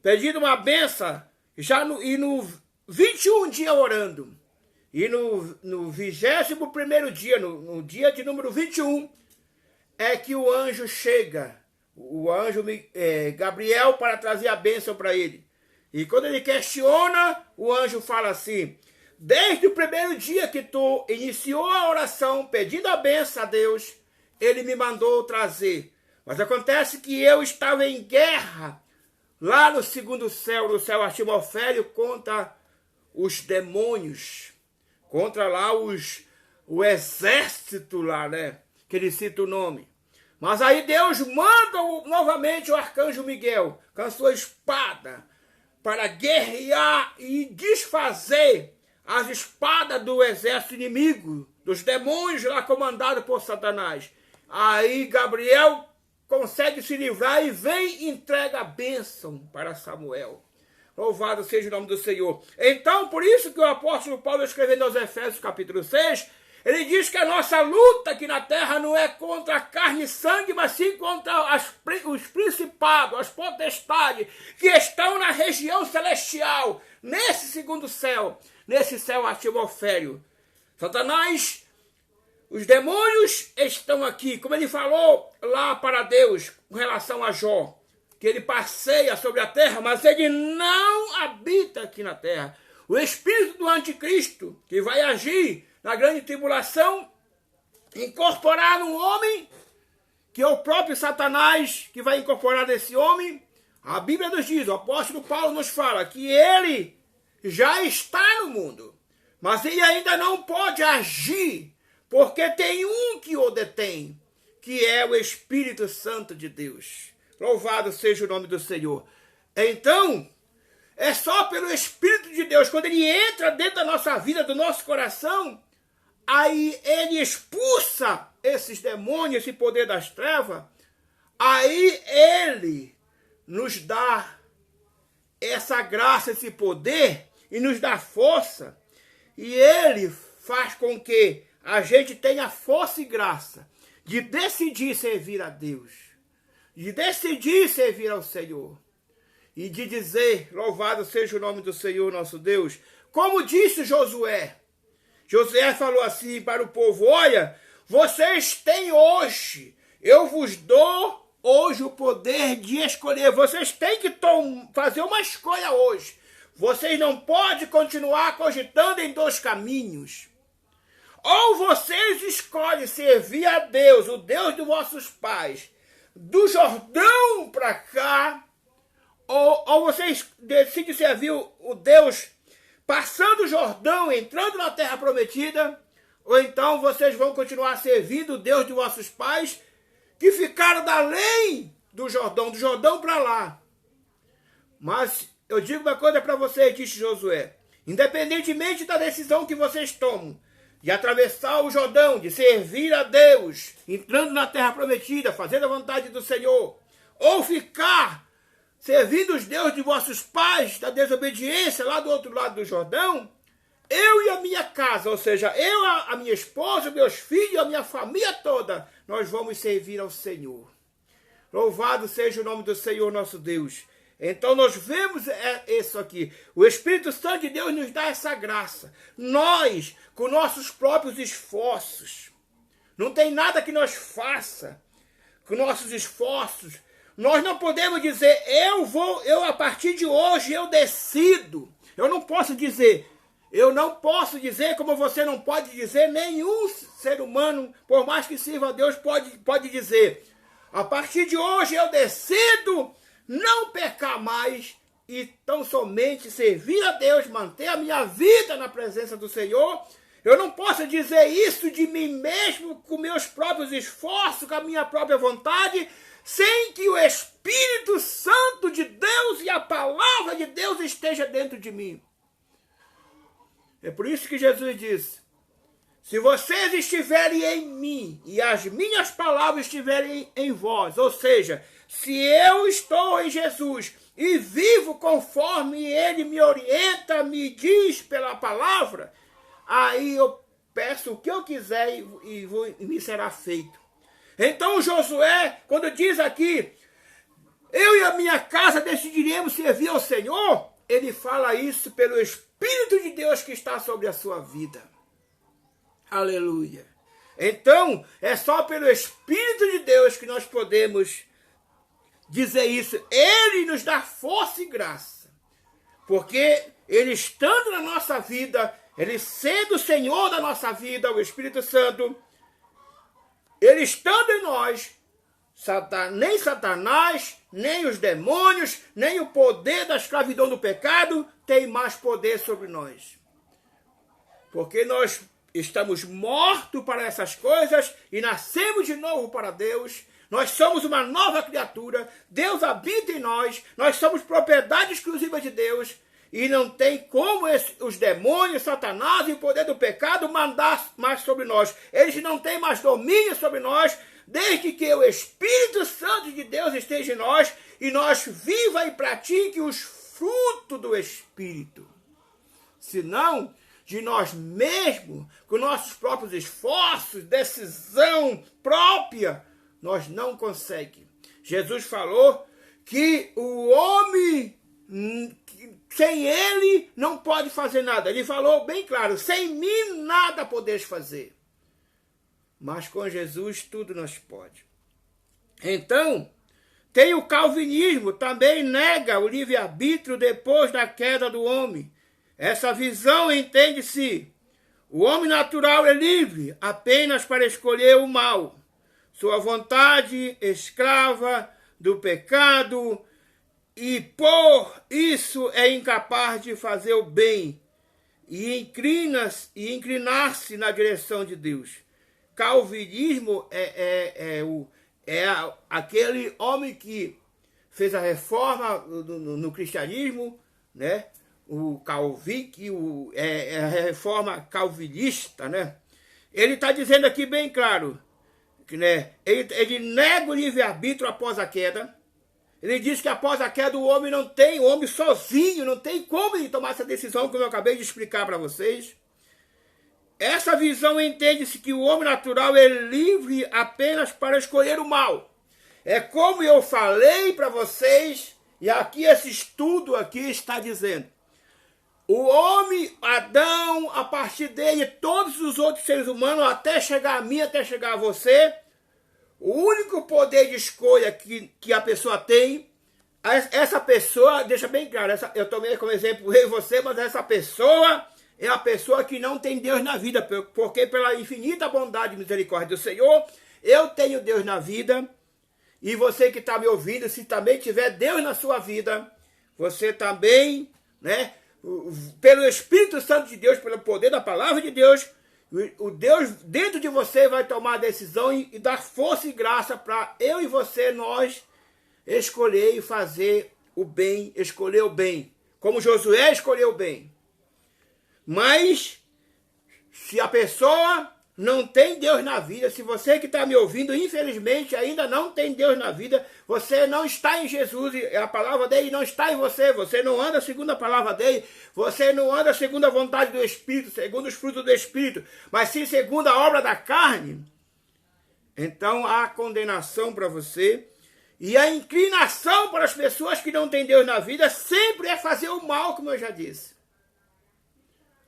pedindo uma benção, e no 21 dia orando, e no 21º dia, no dia de número 21, é que o anjo chega, o anjo Gabriel, para trazer a bênção para ele. E quando ele questiona, o anjo fala assim: desde o primeiro dia que tu iniciou a oração pedindo a bênção a Deus, ele me mandou trazer. Mas acontece que eu estava em guerra lá no segundo céu, no céu atmosférico, contra os demônios, contra lá o exército lá, né? Que ele cita o nome. Mas aí Deus manda novamente o arcanjo Miguel com a sua espada para guerrear e desfazer as espadas do exército inimigo, dos demônios lá comandados por Satanás. Aí Gabriel consegue se livrar e vem e entrega a bênção para Samuel. Louvado seja o nome do Senhor. Então, por isso que o apóstolo Paulo, escrevendo aos Efésios capítulo 6, ele diz que a nossa luta aqui na terra não é contra a carne e sangue, mas sim contra os principados, as potestades que estão na região celestial, nesse segundo céu, nesse céu atmosférico. Satanás, os demônios estão aqui, como ele falou lá para Deus com relação a Jó, que ele passeia sobre a terra, mas ele não habita aqui na terra. O espírito do anticristo, que vai agir na grande tribulação, incorporar num homem, que é o próprio Satanás que vai incorporar nesse homem. A Bíblia nos diz, o apóstolo Paulo nos fala que ele já está no mundo, mas ele ainda não pode agir, porque tem um que o detém, que é o Espírito Santo de Deus. Louvado seja o nome do Senhor. Então, é só pelo Espírito de Deus, quando ele entra dentro da nossa vida, do nosso coração, aí ele expulsa esses demônios, esse poder das trevas, aí ele nos dá essa graça, esse poder, e nos dá força, e ele faz com que a gente tenha força e graça de decidir servir a Deus, de decidir servir ao Senhor, e de dizer, louvado seja o nome do Senhor nosso Deus, como disse Josué. Josué falou assim para o povo: olha, vocês têm hoje, eu vos dou hoje o poder de escolher. Vocês têm que fazer uma escolha hoje. Vocês não podem continuar cogitando em 2 caminhos. Ou vocês escolhem servir a Deus, o Deus dos vossos pais, do Jordão para cá, ou vocês decidem servir o Deus passando o Jordão, entrando na terra prometida, ou então vocês vão continuar servindo o Deus de vossos pais, que ficaram da além do Jordão para lá. Mas eu digo uma coisa para vocês, disse Josué, independentemente da decisão que vocês tomam, de atravessar o Jordão, de servir a Deus, entrando na terra prometida, fazendo a vontade do Senhor, ou ficar servindo os deuses de vossos pais da desobediência lá do outro lado do Jordão, eu e a minha casa, ou seja, eu, a minha esposa, meus filhos, a minha família toda, nós vamos servir ao Senhor. Louvado seja o nome do Senhor nosso Deus. Então nós vemos isso aqui. O Espírito Santo de Deus nos dá essa graça. Nós, com nossos próprios esforços, não tem nada que nós faça com nossos esforços. Nós não podemos dizer, eu a partir de hoje eu decido. Eu não posso dizer, como você não pode dizer, nenhum ser humano, por mais que sirva a Deus, pode dizer, a partir de hoje eu decido não pecar mais e tão somente servir a Deus, manter a minha vida na presença do Senhor. Eu não posso dizer isso de mim mesmo, com meus próprios esforços, com a minha própria vontade, sem que o Espírito Santo de Deus e a palavra de Deus esteja dentro de mim. É por isso que Jesus disse, se vocês estiverem em mim e as minhas palavras estiverem em vós, ou seja, se eu estou em Jesus e vivo conforme Ele me orienta, me diz pela palavra, aí eu peço o que eu quiser e me será feito. Então Josué, quando diz aqui, eu e a minha casa decidiremos servir ao Senhor, ele fala isso pelo Espírito de Deus que está sobre a sua vida. Aleluia. Então, é só pelo Espírito de Deus que nós podemos dizer isso. Ele nos dá força e graça. Porque Ele estando na nossa vida, Ele sendo o Senhor da nossa vida, o Espírito Santo, Ele estando em nós, nem Satanás, nem os demônios, nem o poder da escravidão do pecado tem mais poder sobre nós. Porque nós estamos mortos para essas coisas e nascemos de novo para Deus. Nós somos uma nova criatura. Deus habita em nós. Nós somos propriedade exclusiva de Deus. E não tem como os demônios, Satanás e o poder do pecado mandar mais sobre nós. Eles não têm mais domínio sobre nós, desde que o Espírito Santo de Deus esteja em nós e nós viva e pratique os frutos do Espírito. Senão, de nós mesmos, com nossos próprios esforços, decisão própria, nós não conseguimos. Jesus falou que o homem, sem ele, não pode fazer nada. Ele falou bem claro, sem mim nada podeis fazer. Mas com Jesus tudo nós pode. Então, tem o calvinismo, também nega o livre-arbítrio depois da queda do homem. Essa visão entende-se. O homem natural é livre apenas para escolher o mal. Sua vontade escrava do pecado e por isso é incapaz de fazer o bem e inclinar-se na direção de Deus. Calvinismo é aquele homem que fez a reforma no cristianismo, né? O Calvin, é a reforma calvinista, né? Ele está dizendo aqui bem claro, que, né, ele nega o livre-arbítrio após a queda. Ele diz que após a queda o homem sozinho, não tem como ele tomar essa decisão, como eu acabei de explicar para vocês. Essa visão entende-se que o homem natural é livre apenas para escolher o mal. É como eu falei para vocês, e aqui esse estudo aqui está dizendo. O homem, Adão, a partir dele, todos os outros seres humanos, até chegar a mim, até chegar a você, o único poder de escolha que a pessoa tem, essa pessoa, deixa bem claro, eu tomei como exemplo eu e você, mas essa pessoa é a pessoa que não tem Deus na vida, porque pela infinita bondade e misericórdia do Senhor, eu tenho Deus na vida, e você que está me ouvindo, se também tiver Deus na sua vida, você também, né? Pelo Espírito Santo de Deus, pelo poder da palavra de Deus, o Deus dentro de você vai tomar a decisão e dar força e graça para eu e você, nós, escolher e fazer o bem, escolher o bem, como Josué escolheu o bem. Mas Se a pessoa não tem Deus na vida, se você que está me ouvindo, infelizmente, ainda não tem Deus na vida, você não está em Jesus, e a palavra dele não está em você, você não anda segundo a palavra dele, você não anda segundo a vontade do Espírito, segundo os frutos do Espírito, mas sim segundo a obra da carne, então há condenação para você. E a inclinação para as pessoas que não têm Deus na vida sempre é fazer o mal, como eu já disse.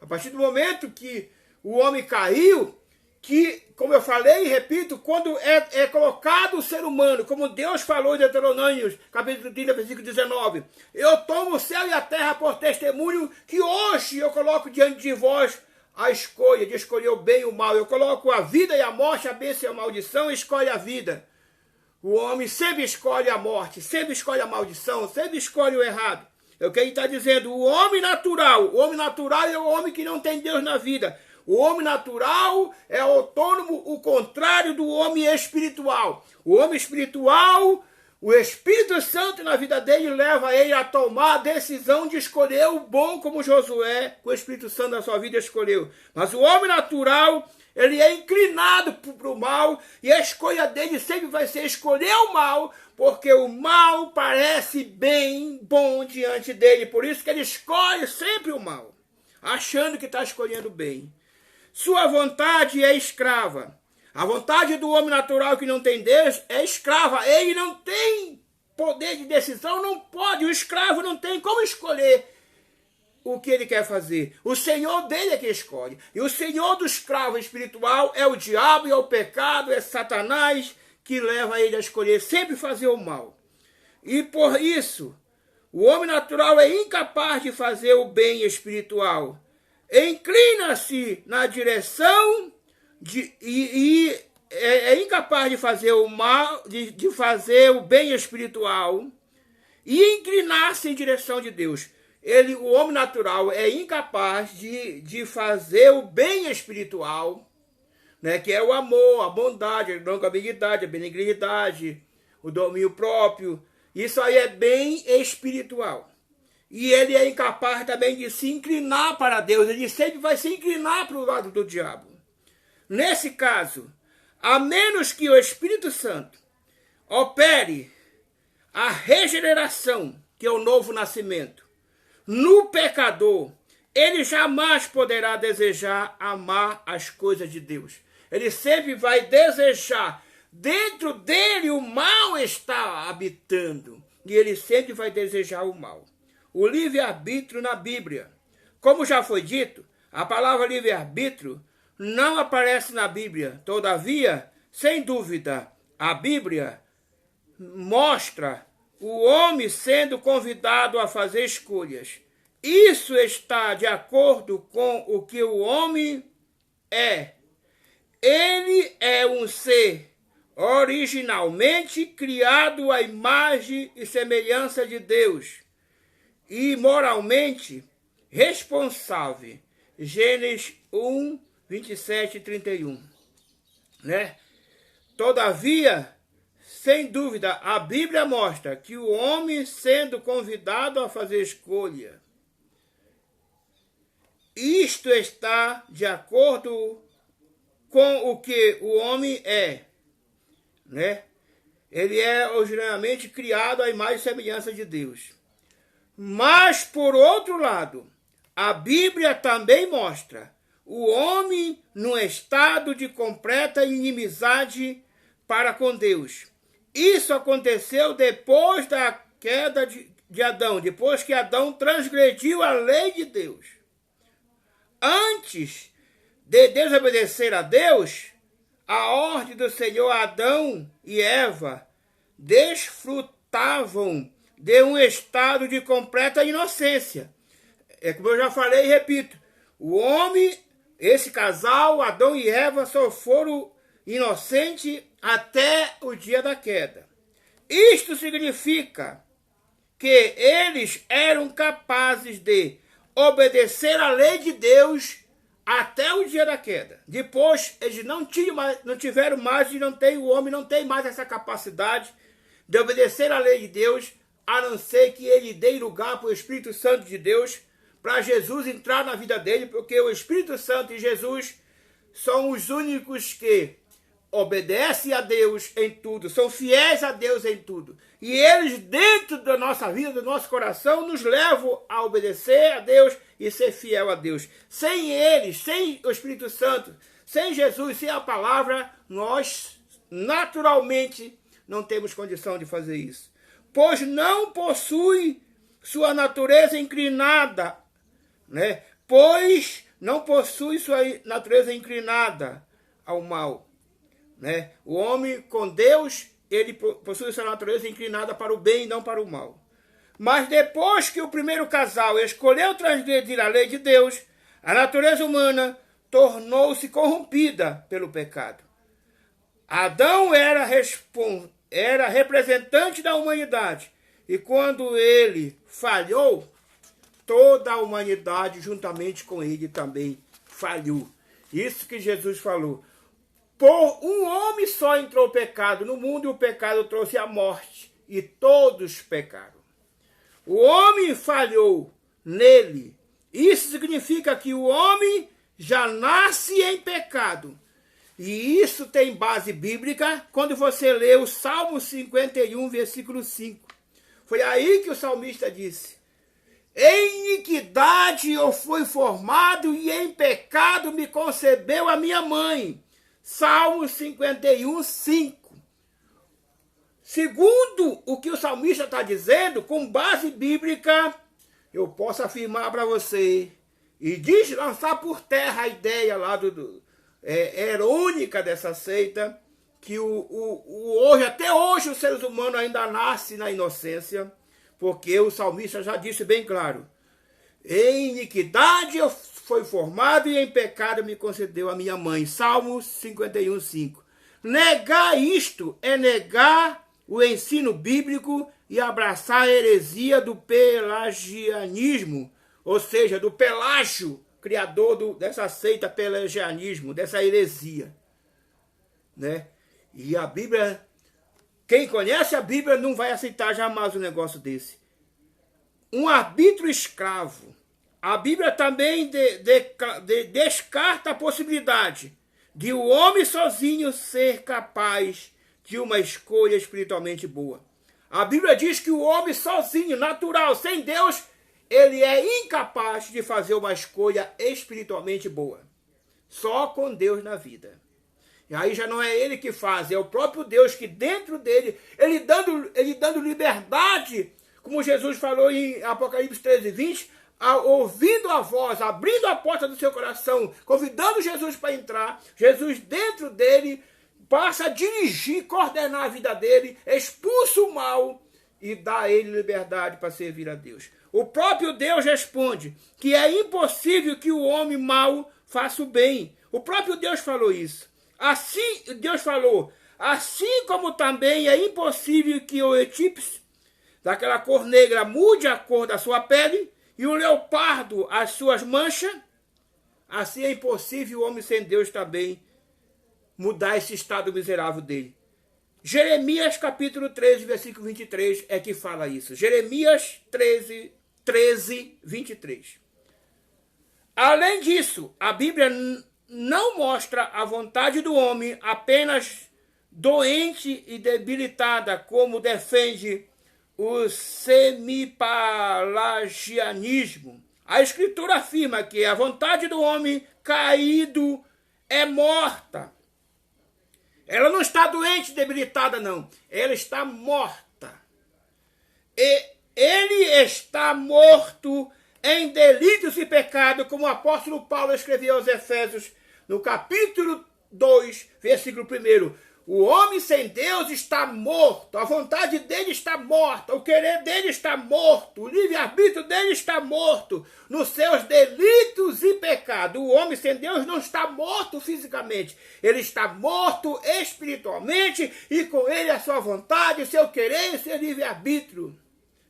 A partir do momento que o homem caiu, que, como eu falei e repito, quando é colocado o ser humano, como Deus falou em Deuteronômio, capítulo 30, versículo 19, eu tomo o céu e a terra por testemunho que hoje eu coloco diante de vós a escolha de escolher o bem e o mal. Eu coloco a vida e a morte, a bênção e a maldição, escolhe a vida. O homem sempre escolhe a morte, sempre escolhe a maldição, sempre escolhe o errado. É o que ele está dizendo. O homem natural é o homem que não tem Deus na vida. O homem natural é autônomo, o contrário do homem espiritual. O homem espiritual, o Espírito Santo na vida dele leva ele a tomar a decisão de escolher o bom, como Josué, o Espírito Santo na sua vida escolheu. Mas o homem natural, ele é inclinado para o mal, e a escolha dele sempre vai ser escolher o mal, porque o mal parece bem bom diante dele. Por isso que ele escolhe sempre o mal, achando que está escolhendo bem. Sua vontade é escrava. A vontade do homem natural que não tem Deus é escrava. Ele não tem poder de decisão, não pode. O escravo não tem como escolher o que ele quer fazer. O senhor dele é que escolhe. E o senhor do escravo espiritual é o diabo, é o pecado, é Satanás, que leva ele a escolher sempre fazer o mal. E por isso, o homem natural é incapaz de fazer o bem espiritual. Inclina-se na direção é incapaz de fazer o mal, de fazer o bem espiritual e inclinar-se em direção de Deus. O homem natural é incapaz de fazer o bem espiritual, né, que é o amor, a bondade, a longanimidade, a benignidade, o domínio próprio. Isso aí é bem espiritual. E ele é incapaz também de se inclinar para Deus. Ele sempre vai se inclinar para o lado do diabo. Nesse caso, a menos que o Espírito Santo opere a regeneração, que é o novo nascimento, no pecador, ele jamais poderá desejar amar as coisas de Deus. Ele sempre vai desejar. Dentro dele o mal está habitando. E ele sempre vai desejar o mal. O livre-arbítrio na Bíblia. Como já foi dito, a palavra livre-arbítrio não aparece na Bíblia. Todavia, sem dúvida, a Bíblia mostra o homem sendo convidado a fazer escolhas. Isso está de acordo com o que o homem é. Ele é um ser originalmente criado à imagem e semelhança de Deus e moralmente responsável. Gênesis 1, 27 e 31. Né? Todavia, sem dúvida, a Bíblia mostra que o homem sendo convidado a fazer escolha, isto está de acordo com o que o homem é, né? Ele é originalmente criado à imagem e semelhança de Deus. Mas, por outro lado, a Bíblia também mostra o homem num estado de completa inimizade para com Deus. Isso aconteceu depois da queda de Adão, depois que Adão transgrediu a lei de Deus. Antes de desobedecer a Deus, a ordem do Senhor, Adão e Eva desfrutavam de um estado de completa inocência. É como eu já falei e repito, o homem, esse casal, Adão e Eva, só foram inocentes até o dia da queda. Isto significa que eles eram capazes de obedecer à lei de Deus até o dia da queda. Depois, eles não tiveram mais, o homem não tem mais essa capacidade de obedecer à lei de Deus, a não ser que ele dê lugar para o Espírito Santo de Deus, para Jesus entrar na vida dele, porque o Espírito Santo e Jesus são os únicos que obedecem a Deus em tudo, são fiéis a Deus em tudo. E eles, dentro da nossa vida, do nosso coração, nos levam a obedecer a Deus e ser fiel a Deus. Sem eles, sem o Espírito Santo, sem Jesus, sem a palavra, nós naturalmente não temos condição de fazer isso. Pois não possui sua natureza inclinada, né? Pois não possui sua natureza inclinada ao mal. Né? O homem com Deus, ele possui sua natureza inclinada para o bem e não para o mal. Mas depois que o primeiro casal escolheu transgredir a lei de Deus, a natureza humana tornou-se corrompida pelo pecado. Adão era representante da humanidade, e quando ele falhou, toda a humanidade juntamente com ele também falhou. Isso que Jesus falou. Por um homem só entrou o pecado no mundo, e o pecado trouxe a morte, e todos pecaram. O homem falhou nele. Isso significa que o homem já nasce em pecado. E isso tem base bíblica quando você lê o Salmo 51, versículo 5. Foi aí que o salmista disse: em iniquidade eu fui formado, e em pecado me concebeu a minha mãe. Salmo 51, 5. Segundo o que o salmista está dizendo, com base bíblica, eu posso afirmar para você e lançar por terra a ideia lá errônica dessa seita, que até hoje os seres humanos ainda nascem na inocência, porque o salmista já disse bem claro: em iniquidade eu fui formado, e em pecado me concedeu a minha mãe. Salmo 51, 5. Negar isto é negar o ensino bíblico e abraçar a heresia do pelagianismo, ou seja, do Pelágio, criador dessa seita pelagianismo, dessa heresia. Né? E a Bíblia, quem conhece a Bíblia não vai aceitar jamais um negócio desse. Um arbítrio escravo. A Bíblia também descarta a possibilidade de o homem sozinho ser capaz de uma escolha espiritualmente boa. A Bíblia diz que o homem sozinho, natural, sem Deus, ele é incapaz de fazer uma escolha espiritualmente boa. Só com Deus na vida. E aí já não é ele que faz, é o próprio Deus que dentro dele, ele dando liberdade, como Jesus falou em Apocalipse 13, 20, ouvindo a voz, abrindo a porta do seu coração, convidando Jesus para entrar. Jesus dentro dele passa a dirigir, coordenar a vida dele, expulsa o mal e dá a ele liberdade para servir a Deus. O próprio Deus responde que é impossível que o homem mau faça o bem. O próprio Deus falou isso. Assim, Deus falou, assim como também é impossível que o etípse daquela cor negra mude a cor da sua pele, e o leopardo as suas manchas, assim é impossível o homem sem Deus também mudar esse estado miserável dele. Jeremias capítulo 13, versículo 23 é que fala isso. Jeremias 13, 23. Além disso, a Bíblia não mostra a vontade do homem apenas doente e debilitada, como defende o semipelagianismo. A Escritura afirma que a vontade do homem caído é morta. Ela não está doente, debilitada, não. Ela está morta. E ele está morto em delitos e pecado, como o apóstolo Paulo escreveu aos Efésios, no capítulo 2, versículo 1. O homem sem Deus está morto, a vontade dele está morta, o querer dele está morto, o livre-arbítrio dele está morto, nos seus delitos e pecados. O homem sem Deus não está morto fisicamente, ele está morto espiritualmente, e com ele a sua vontade, o seu querer e o seu livre-arbítrio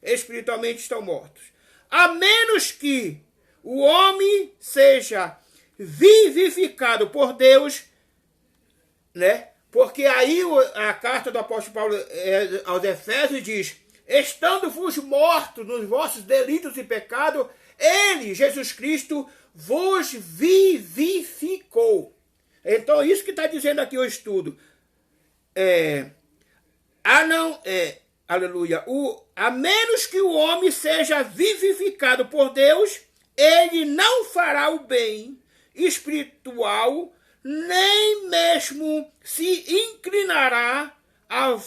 espiritualmente estão mortos. A menos que o homem seja vivificado por Deus, né? Porque aí a carta do apóstolo Paulo aos Efésios diz: estando-vos mortos nos vossos delitos e pecados, ele, Jesus Cristo, vos vivificou. Então, isso que está dizendo aqui o estudo. Aleluia. A menos que o homem seja vivificado por Deus, ele não fará o bem espiritual, nem mesmo se inclinará à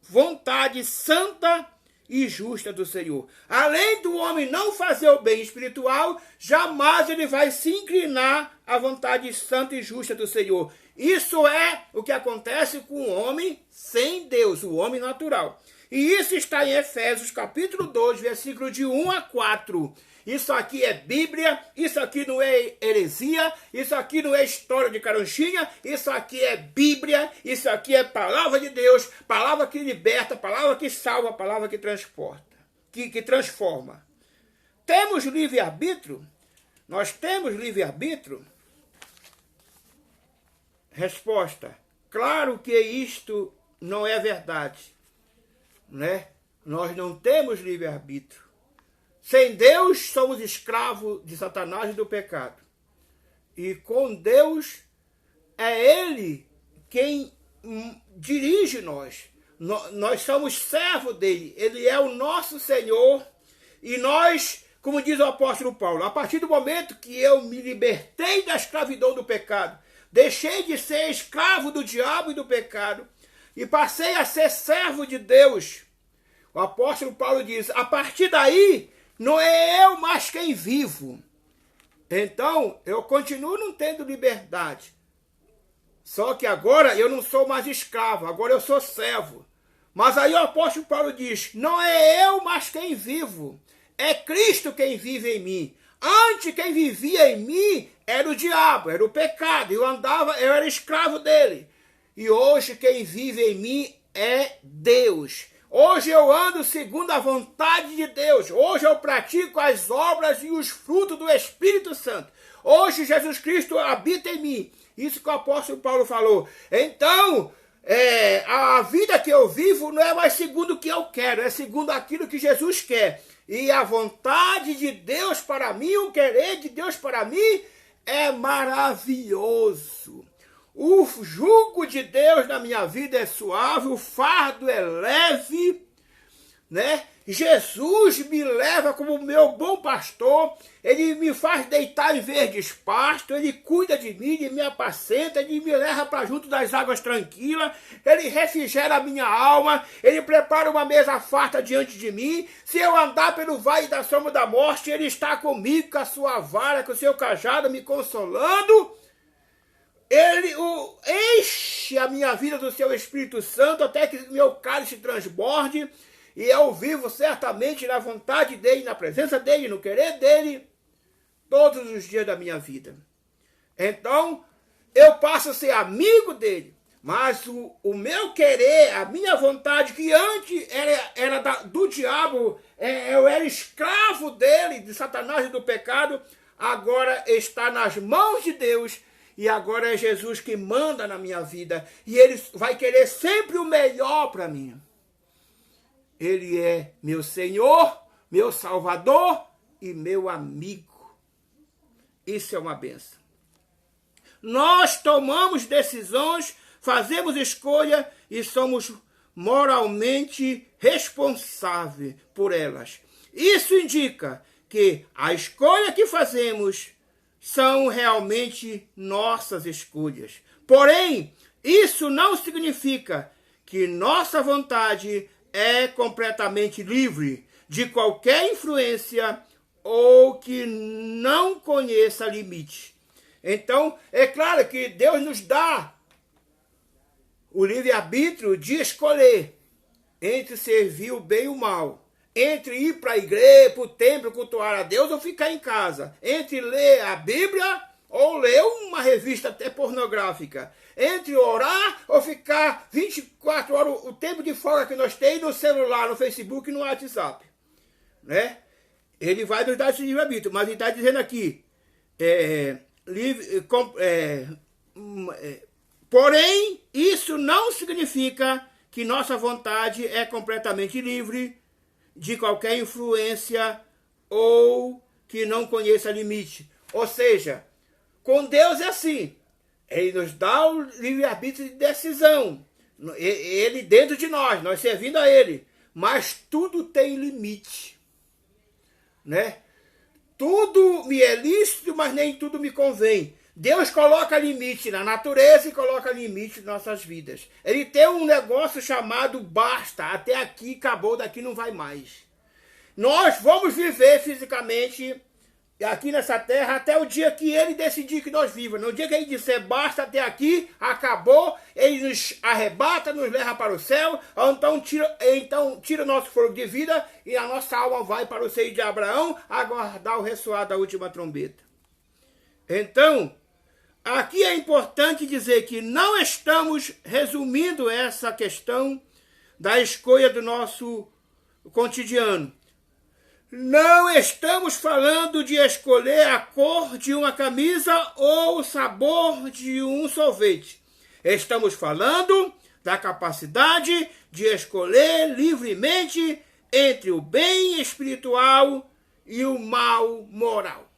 vontade santa e justa do Senhor. Além do homem não fazer o bem espiritual, jamais ele vai se inclinar à vontade santa e justa do Senhor. Isso é o que acontece com o homem sem Deus, o homem natural. E isso está em Efésios capítulo 2, versículo de 1 a 4. Isso aqui é Bíblia, isso aqui não é heresia, isso aqui não é história de caronchinha, isso aqui é Bíblia, isso aqui é palavra de Deus, palavra que liberta, palavra que salva, palavra que transporta, que transforma. Temos livre-arbítrio? Nós temos livre-arbítrio? Resposta: claro que isto não é verdade, né? Nós não temos livre-arbítrio. Sem Deus, somos escravos de Satanás e do pecado. E com Deus, é Ele quem dirige nós. Nós somos servos dele. Ele é o nosso Senhor. E nós, como diz o apóstolo Paulo, a partir do momento que eu me libertei da escravidão do pecado, deixei de ser escravo do diabo e do pecado, e passei a ser servo de Deus, o apóstolo Paulo diz, a partir daí, não é eu mais quem vivo. Então, eu continuo não tendo liberdade. Só que agora eu não sou mais escravo, agora eu sou servo. Mas aí o apóstolo Paulo diz, não é eu mais quem vivo, é Cristo quem vive em mim. Antes quem vivia em mim era o diabo, era o pecado, eu era escravo dele. E hoje quem vive em mim é Deus. Hoje eu ando segundo a vontade de Deus. Hoje eu pratico as obras e os frutos do Espírito Santo. Hoje Jesus Cristo habita em mim. Isso que o apóstolo Paulo falou. Então, a vida que eu vivo não é mais segundo o que eu quero, é segundo aquilo que Jesus quer. E a vontade de Deus para mim, o querer de Deus para mim é maravilhoso. O jugo de Deus na minha vida é suave, o fardo é leve, né? Jesus me leva como meu bom pastor, ele me faz deitar em verdes pastos, ele cuida de mim, ele me apacenta, ele me leva para junto das águas tranquilas, ele refrigera a minha alma, ele prepara uma mesa farta diante de mim. Se eu andar pelo vale da sombra da morte, ele está comigo com a sua vara, com o seu cajado me consolando. Ele enche a minha vida do seu Espírito Santo até que meu cálice transborde e eu vivo certamente na vontade dele, na presença dele, no querer dele, todos os dias da minha vida. Então, eu passo a ser amigo dele, mas o meu querer, a minha vontade, que antes era do diabo, eu era escravo dele, de Satanás e do pecado, agora está nas mãos de Deus. E agora é Jesus que manda na minha vida. E ele vai querer sempre o melhor para mim. Ele é meu Senhor, meu Salvador e meu amigo. Isso é uma bênção. Nós tomamos decisões, fazemos escolha e somos moralmente responsáveis por elas. Isso indica que a escolha que fazemos são realmente nossas escolhas. Porém, isso não significa que nossa vontade é completamente livre de qualquer influência ou que não conheça limite. Então, é claro que Deus nos dá o livre-arbítrio de escolher entre servir o bem e o mal. Entre ir para a igreja, para o templo, cultuar a Deus ou ficar em casa. Entre ler a Bíblia ou ler uma revista até pornográfica. Entre orar ou ficar 24 horas, o tempo de folga que nós temos no celular, no Facebook e no WhatsApp. Né? Ele vai nos dar esse livre-arbítrio, mas ele está dizendo aqui, porém, isso não significa que nossa vontade é completamente livre de qualquer influência ou que não conheça limite. Ou seja, com Deus é assim. Ele nos dá o livre-arbítrio de decisão. Ele dentro de nós servindo a Ele. Mas tudo tem limite. Né? Tudo me é lícito, mas nem tudo me convém. Deus coloca limite na natureza e coloca limite nas nossas vidas. Ele tem um negócio chamado basta. Até aqui, acabou, daqui não vai mais. Nós vamos viver fisicamente aqui nessa terra até o dia que Ele decidir que nós vivamos. No dia que Ele disser basta, até aqui, acabou, Ele nos arrebata, nos leva para o céu, então tira o nosso fôlego de vida e a nossa alma vai para o seio de Abraão aguardar o ressoar da última trombeta. Então, aqui é importante dizer que não estamos resumindo essa questão da escolha do nosso cotidiano. Não estamos falando de escolher a cor de uma camisa ou o sabor de um sorvete. Estamos falando da capacidade de escolher livremente entre o bem espiritual e o mal moral.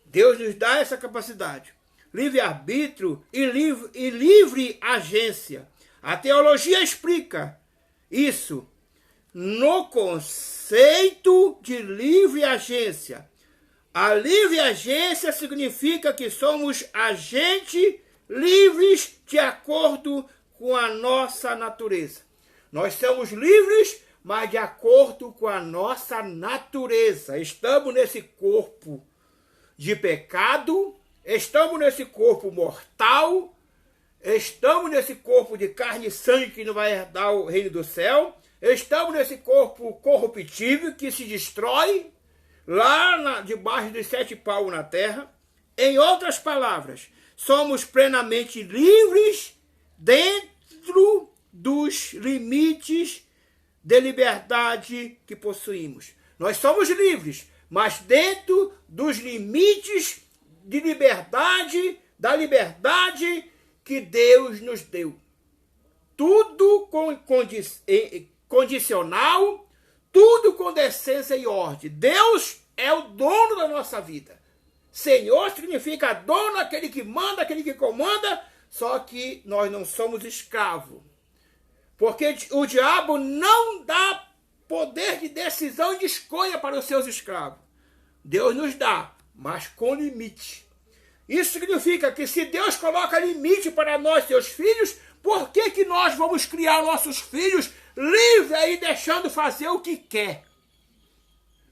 Deus nos dá essa capacidade. Livre-arbítrio e livre agência. A teologia explica isso no conceito de livre agência. A livre agência significa que somos agentes livres de acordo com a nossa natureza. Nós somos livres, mas de acordo com a nossa natureza. Estamos nesse corpo de pecado, estamos nesse corpo mortal, estamos nesse corpo de carne e sangue que não vai herdar o reino do céu. Estamos nesse corpo corruptível que se destrói lá debaixo dos 7 paus na terra. Em outras palavras, somos plenamente livres dentro dos limites de liberdade que possuímos. Nós somos livres, mas dentro dos limites de liberdade, da liberdade que Deus nos deu. Tudo condicional, tudo com decência e ordem. Deus é o dono da nossa vida. Senhor significa dono, aquele que manda, aquele que comanda, só que nós não somos escravos. Porque o diabo não dá poder de decisão e de escolha para os seus escravos. Deus nos dá, mas com limite. Isso significa que se Deus coloca limite para nós, seus filhos, por que nós vamos criar nossos filhos livres aí, deixando fazer o que quer?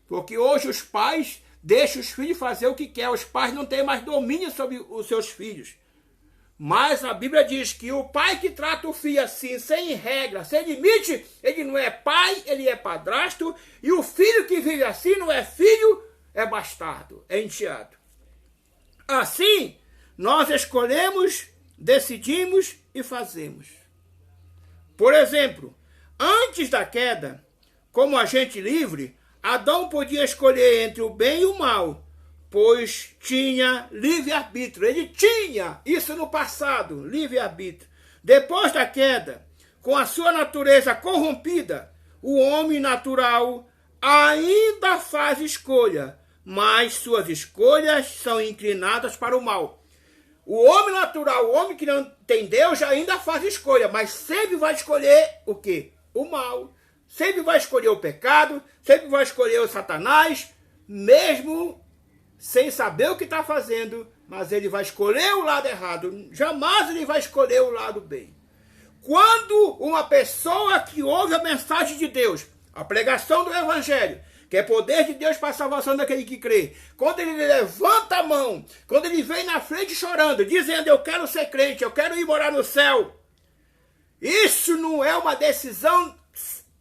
Porque hoje os pais deixam os filhos fazer o que quer. Os pais não têm mais domínio sobre os seus filhos. Mas a Bíblia diz que o pai que trata o filho assim, sem regra, sem limite, ele não é pai, ele é padrasto. E o filho que vive assim não é filho, é bastardo, é enteado. Assim, nós escolhemos, decidimos e fazemos. Por exemplo, antes da queda, como agente livre, Adão podia escolher entre o bem e o mal, pois tinha livre-arbítrio. Ele tinha isso no passado, livre-arbítrio. Depois da queda, com a sua natureza corrompida, o homem natural ainda faz escolha, mas suas escolhas são inclinadas para o mal. O homem natural, o homem que não tem Deus, ainda faz escolha, mas sempre vai escolher o quê? O mal. Sempre vai escolher o pecado, sempre vai escolher o Satanás, mesmo sem saber o que está fazendo, mas ele vai escolher o lado errado. Jamais ele vai escolher o lado bem. Quando uma pessoa que ouve a mensagem de Deus, a pregação do Evangelho, que é poder de Deus para a salvação daquele que crê, quando ele levanta a mão, quando ele vem na frente chorando, dizendo, eu quero ser crente, eu quero ir morar no céu, isso não é uma decisão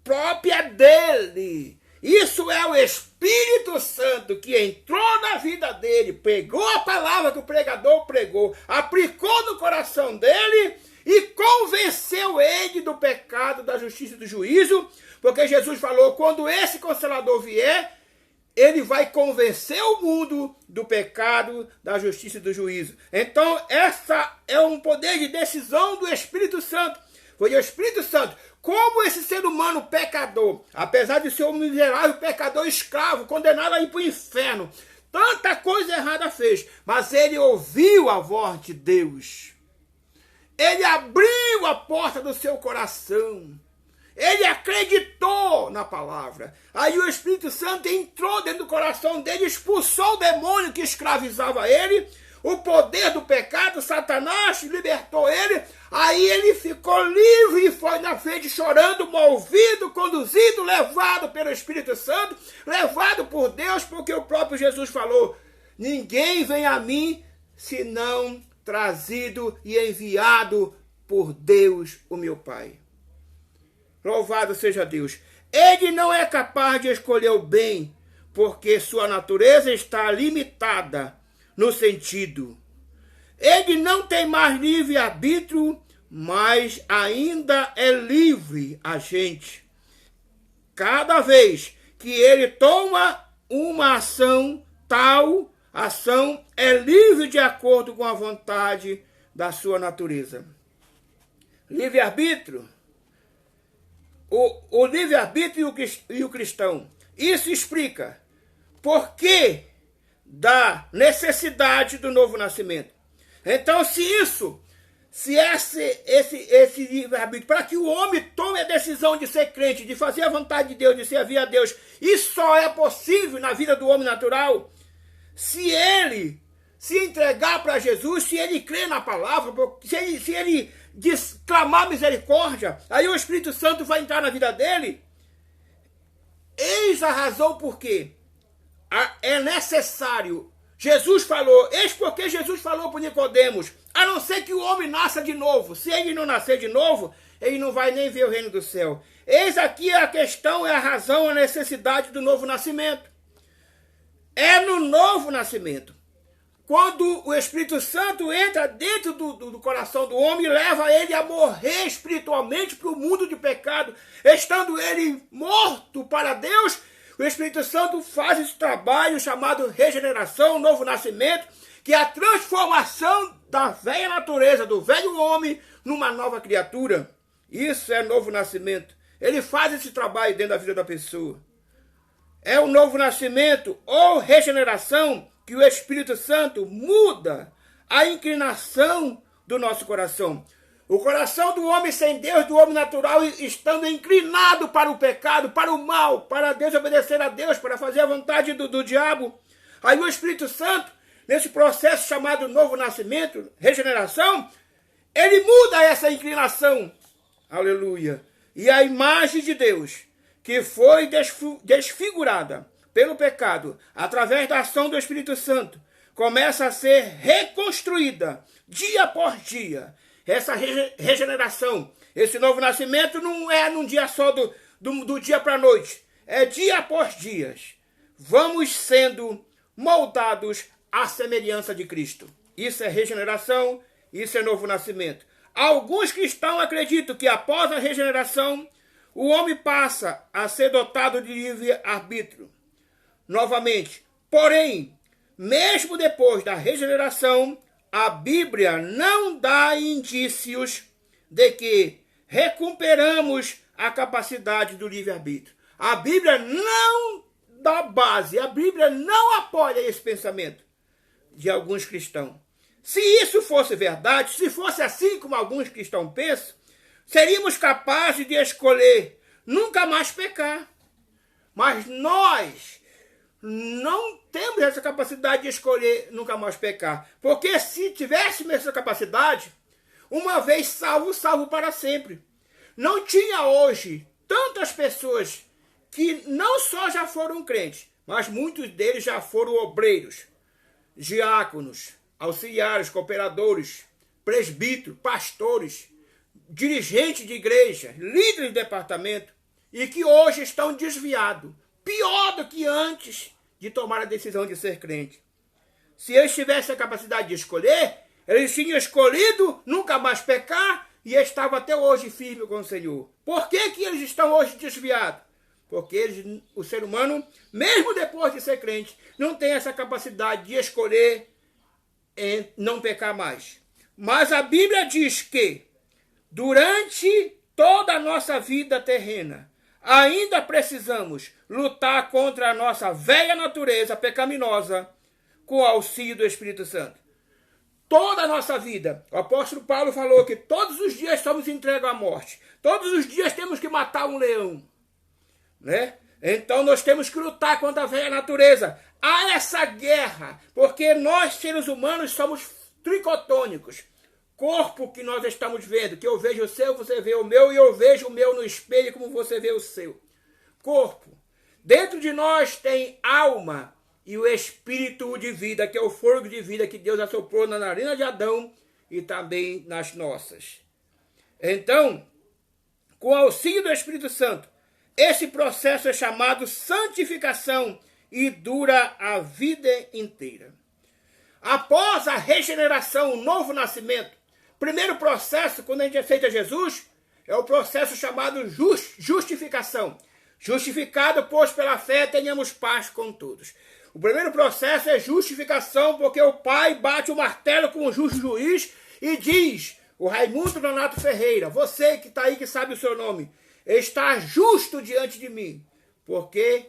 própria dele. Isso é o Espírito Santo que entrou na vida dele, pegou a palavra que o pregador pregou, aplicou no coração dele e convenceu ele do pecado, da justiça e do juízo, porque Jesus falou, quando esse Consolador vier, ele vai convencer o mundo do pecado, da justiça e do juízo. Então, essa é um poder de decisão do Espírito Santo. Foi o Espírito Santo. Como esse ser humano pecador, apesar de ser um miserável pecador escravo, condenado a ir para o inferno, tanta coisa errada fez, mas ele ouviu a voz de Deus. Ele abriu a porta do seu coração. Ele acreditou na palavra. Aí o Espírito Santo entrou dentro do coração dele, expulsou o demônio que escravizava ele, o poder do pecado, Satanás libertou ele. Aí ele ficou livre e foi na frente chorando, movido, conduzido, levado pelo Espírito Santo, levado por Deus, porque o próprio Jesus falou: ninguém vem a mim senão trazido e enviado por Deus, o meu Pai. Louvado seja Deus. Ele não é capaz de escolher o bem, porque sua natureza está limitada no sentido. Ele não tem mais livre-arbítrio, mas ainda é livre agente. Cada vez que ele toma uma ação, tal ação é livre de acordo com a vontade da sua natureza. Livre-arbítrio. O livre-arbítrio e o cristão. Isso explica por que da necessidade do novo nascimento. Então, se esse livre-arbítrio, para que o homem tome a decisão de ser crente, de fazer a vontade de Deus, de servir a Deus, isso só é possível na vida do homem natural se ele se entregar para Jesus, se ele crer na palavra, se ele clamar misericórdia, aí o Espírito Santo vai entrar na vida dele. Eis a razão por que é necessário. Jesus falou, eis porque Jesus falou para Nicodemos, a não ser que o homem nasça de novo. Se ele não nascer de novo, ele não vai nem ver o reino do céu. Eis aqui a questão, é a razão, a necessidade do novo nascimento. É no novo nascimento. Quando o Espírito Santo entra dentro do coração do homem e leva ele a morrer espiritualmente para o mundo de pecado, estando ele morto para Deus, o Espírito Santo faz esse trabalho chamado regeneração, novo nascimento, que é a transformação da velha natureza, do velho homem, numa nova criatura. Isso é novo nascimento. Ele faz esse trabalho dentro da vida da pessoa. É o novo nascimento ou regeneração que o Espírito Santo muda a inclinação do nosso coração. O coração do homem sem Deus, do homem natural, estando inclinado para o pecado, para o mal, para desobedecer a Deus, para fazer a vontade do diabo. Aí o Espírito Santo, nesse processo chamado novo nascimento, regeneração, ele muda essa inclinação. Aleluia. E a imagem de Deus, que foi desfigurada pelo pecado, através da ação do Espírito Santo, começa a ser reconstruída dia por dia. Essa regeneração, esse novo nascimento não é num dia só do dia para a noite, é dia após dia. Vamos sendo moldados à semelhança de Cristo. Isso é regeneração, isso é novo nascimento. Alguns cristãos acreditam que após a regeneração, o homem passa a ser dotado de livre-arbítrio. Novamente, porém, mesmo depois da regeneração, a Bíblia não dá indícios de que recuperamos a capacidade do livre-arbítrio. A Bíblia não dá base, a Bíblia não apoia esse pensamento de alguns cristãos. Se isso fosse verdade, se fosse assim como alguns cristãos pensam, seríamos capazes de escolher nunca mais pecar. Mas nós não temos essa capacidade de escolher nunca mais pecar. Porque se tivéssemos essa capacidade, uma vez salvo, salvo para sempre. Não tinha hoje tantas pessoas que não só já foram crentes, mas muitos deles já foram obreiros, diáconos, auxiliares, cooperadores, presbíteros, pastores, dirigentes de igreja, líderes de departamento, e que hoje estão desviados, pior do que antes de tomar a decisão de ser crente. Se eles tivessem a capacidade de escolher, eles tinham escolhido nunca mais pecar e estavam até hoje firmes com o Senhor. Por que eles estão hoje desviados? Porque o ser humano, mesmo depois de ser crente, não tem essa capacidade de escolher não pecar mais. Mas a Bíblia diz que durante toda a nossa vida terrena, ainda precisamos lutar contra a nossa velha natureza pecaminosa com o auxílio do Espírito Santo. Toda a nossa vida, o apóstolo Paulo falou que todos os dias estamos entregues à morte. Todos os dias temos que matar um leão, né? Então nós temos que lutar contra a velha natureza. Há essa guerra, porque nós, seres humanos, somos tricotônicos. Corpo que nós estamos vendo, que eu vejo o seu, você vê o meu, e eu vejo o meu no espelho como você vê o seu. Corpo. Dentro de nós tem alma e o espírito de vida, que é o fôlego de vida que Deus assoprou na narina de Adão e também nas nossas. Então, com o auxílio do Espírito Santo, esse processo é chamado santificação e dura a vida inteira. Após a regeneração, o novo nascimento, primeiro processo, quando a gente aceita Jesus, é o processo chamado justificação. Justificado, pois pela fé tenhamos paz com todos. O primeiro processo é justificação, porque o Pai bate o martelo com o justo juiz e diz, o Raimundo Donato Ferreira, você que está aí, que sabe o seu nome, está justo diante de mim, porque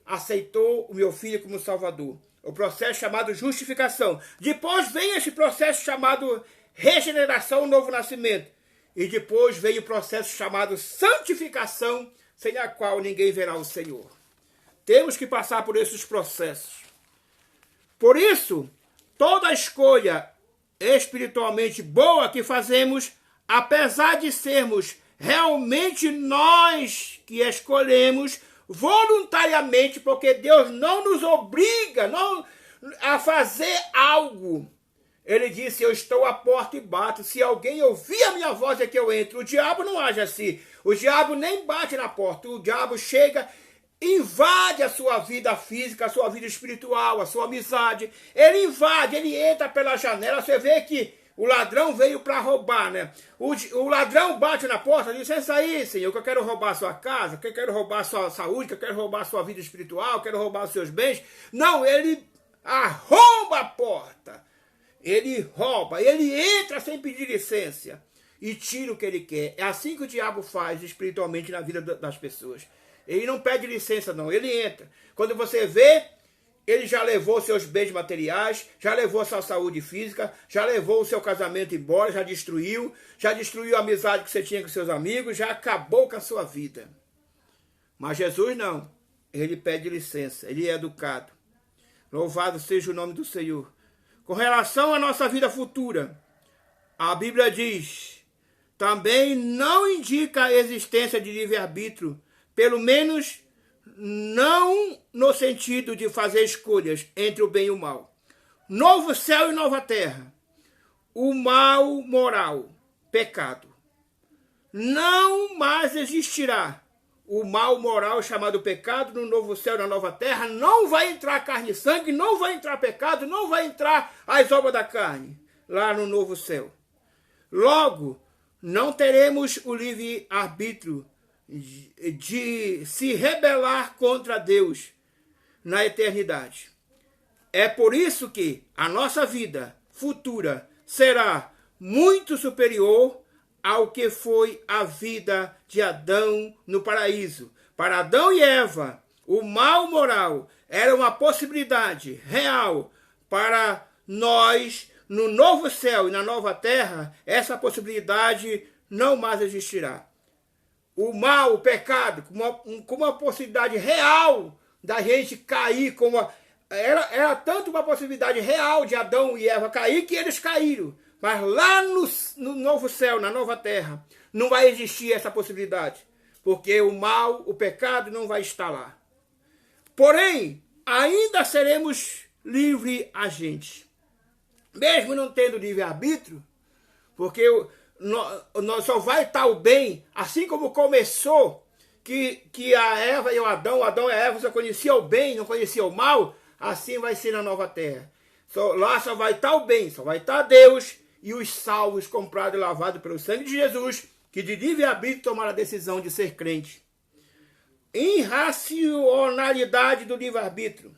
aceitou o meu filho como Salvador. O processo chamado justificação. Depois vem esse processo chamado regeneração, novo nascimento. E depois vem o processo chamado santificação, sem a qual ninguém verá o Senhor. Temos que passar por esses processos. Por isso, toda escolha espiritualmente boa que fazemos, apesar de sermos realmente nós que escolhemos voluntariamente, porque Deus não nos obriga a fazer algo. Ele disse, eu estou à porta e bato. Se alguém ouvir a minha voz é que eu entro. O diabo não age assim. O diabo nem bate na porta. O diabo chega, invade a sua vida física, a sua vida espiritual, a sua amizade. Ele invade, ele entra pela janela. Você vê que o ladrão veio para roubar, né? O ladrão bate na porta e diz, isso aí, Senhor, que eu quero roubar a sua casa, que eu quero roubar a sua saúde, que eu quero roubar a sua vida espiritual, que eu quero roubar os seus bens. Não, ele arromba a porta. Ele rouba, ele entra sem pedir licença e tira o que ele quer. É assim que o diabo faz espiritualmente na vida das pessoas. Ele não pede licença não, ele entra. Quando você vê, ele já levou seus bens materiais, já levou sua saúde física, já levou o seu casamento embora, já destruiu a amizade que você tinha com seus amigos, já acabou com a sua vida. Mas Jesus não, ele pede licença, ele é educado. Louvado seja o nome do Senhor. Com relação à nossa vida futura, a Bíblia diz, também não indica a existência de livre-arbítrio, pelo menos não no sentido de fazer escolhas entre o bem e o mal. Novo céu e nova terra, o mal moral, pecado. Não mais existirá o mal moral chamado pecado no novo céu e na nova terra. Não vai entrar carne e sangue, não vai entrar pecado, não vai entrar as obras da carne lá no novo céu. Logo, não teremos o livre-arbítrio de se rebelar contra Deus na eternidade. É por isso que a nossa vida futura será muito superior ao que foi a vida de Adão no paraíso. Para Adão e Eva, o mal moral era uma possibilidade real. Para nós, no novo céu e na nova terra, essa possibilidade não mais existirá. O mal, o pecado, com uma possibilidade real da gente cair, era tanto uma possibilidade real de Adão e Eva cair que eles caíram. Mas lá no novo céu, na nova terra, não vai existir essa possibilidade. Porque o mal, o pecado não vai estar lá. Porém, ainda seremos livre agentes. Mesmo não tendo livre-arbítrio, porque nós só vai estar o bem, assim como começou, que a Eva e o Adão e a Eva só conheciam o bem, não conheciam o mal, assim vai ser na nova terra. Lá só vai estar o bem, só vai estar Deus e os salvos comprados e lavados pelo sangue de Jesus, que de livre-arbítrio tomaram a decisão de ser crente. Irracionalidade do livre-arbítrio.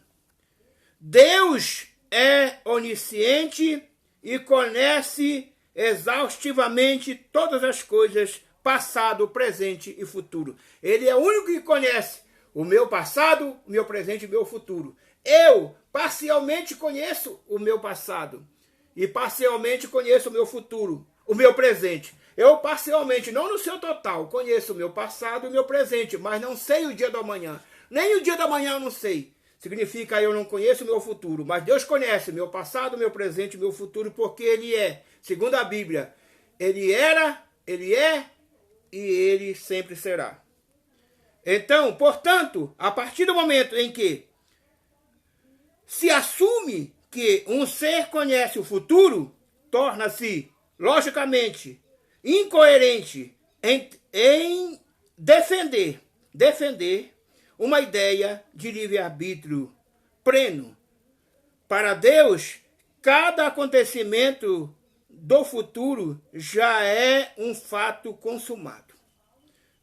Deus é onisciente e conhece exaustivamente todas as coisas, passado, presente e futuro. Ele é o único que conhece o meu passado, o meu presente e o meu futuro. Eu parcialmente conheço o meu passado e parcialmente conheço o meu futuro, o meu presente. Eu parcialmente, não no seu total, conheço o meu passado e o meu presente, mas não sei o dia do amanhã. Nem o dia da manhã eu não sei. Significa eu não conheço o meu futuro, mas Deus conhece o meu passado, o meu presente e o meu futuro, porque Ele é, segundo a Bíblia, Ele era, Ele é e Ele sempre será. Então, portanto, a partir do momento em que se assume que um ser conhece o futuro, torna-se, logicamente, incoerente em defender uma ideia de livre-arbítrio pleno. Para Deus, cada acontecimento do futuro já é um fato consumado.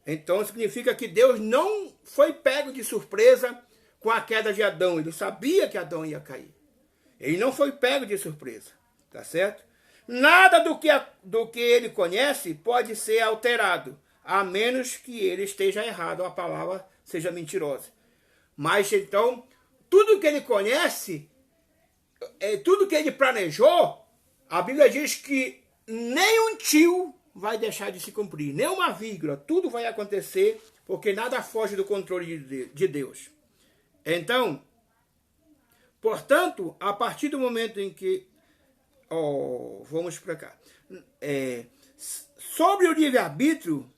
Então significa que Deus não foi pego de surpresa com a queda de Adão. Ele sabia que Adão ia cair. Ele não foi pego de surpresa, tá certo? Nada do que ele conhece pode ser alterado, a menos que ele esteja errado, a palavra seja mentirosa. Mas então, tudo que ele conhece, tudo que ele planejou, a Bíblia diz que nem um tio vai deixar de se cumprir, nem uma vírgula, tudo vai acontecer, porque nada foge do controle de Deus. Então, portanto, a partir do momento em que, vamos para cá, sobre o livre-arbítrio,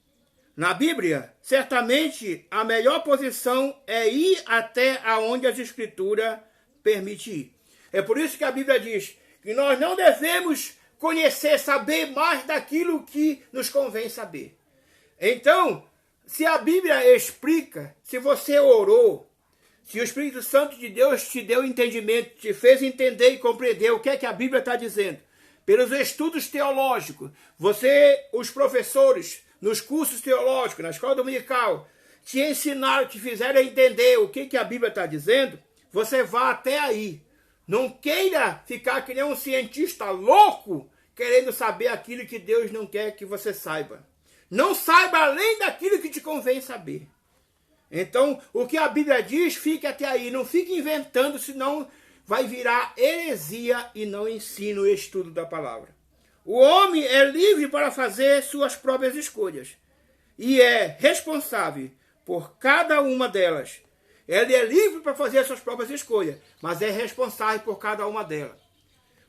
na Bíblia, certamente a melhor posição é ir até aonde as Escrituras permitem ir. É por isso que a Bíblia diz que nós não devemos conhecer, saber mais daquilo que nos convém saber. Então, se a Bíblia explica, se você orou, se o Espírito Santo de Deus te deu entendimento, te fez entender e compreender o que é que a Bíblia está dizendo, pelos estudos teológicos, os professores, nos cursos teológicos, na escola dominical, te ensinaram, te fizeram entender o que a Bíblia está dizendo, você vá até aí. Não queira ficar que nem um cientista louco, querendo saber aquilo que Deus não quer que você saiba. Não saiba além daquilo que te convém saber. Então, o que a Bíblia diz, fique até aí. Não fique inventando, senão vai virar heresia e não ensina o estudo da palavra. O homem é livre para fazer suas próprias escolhas e é responsável por cada uma delas. Ele é livre para fazer suas próprias escolhas, mas é responsável por cada uma delas.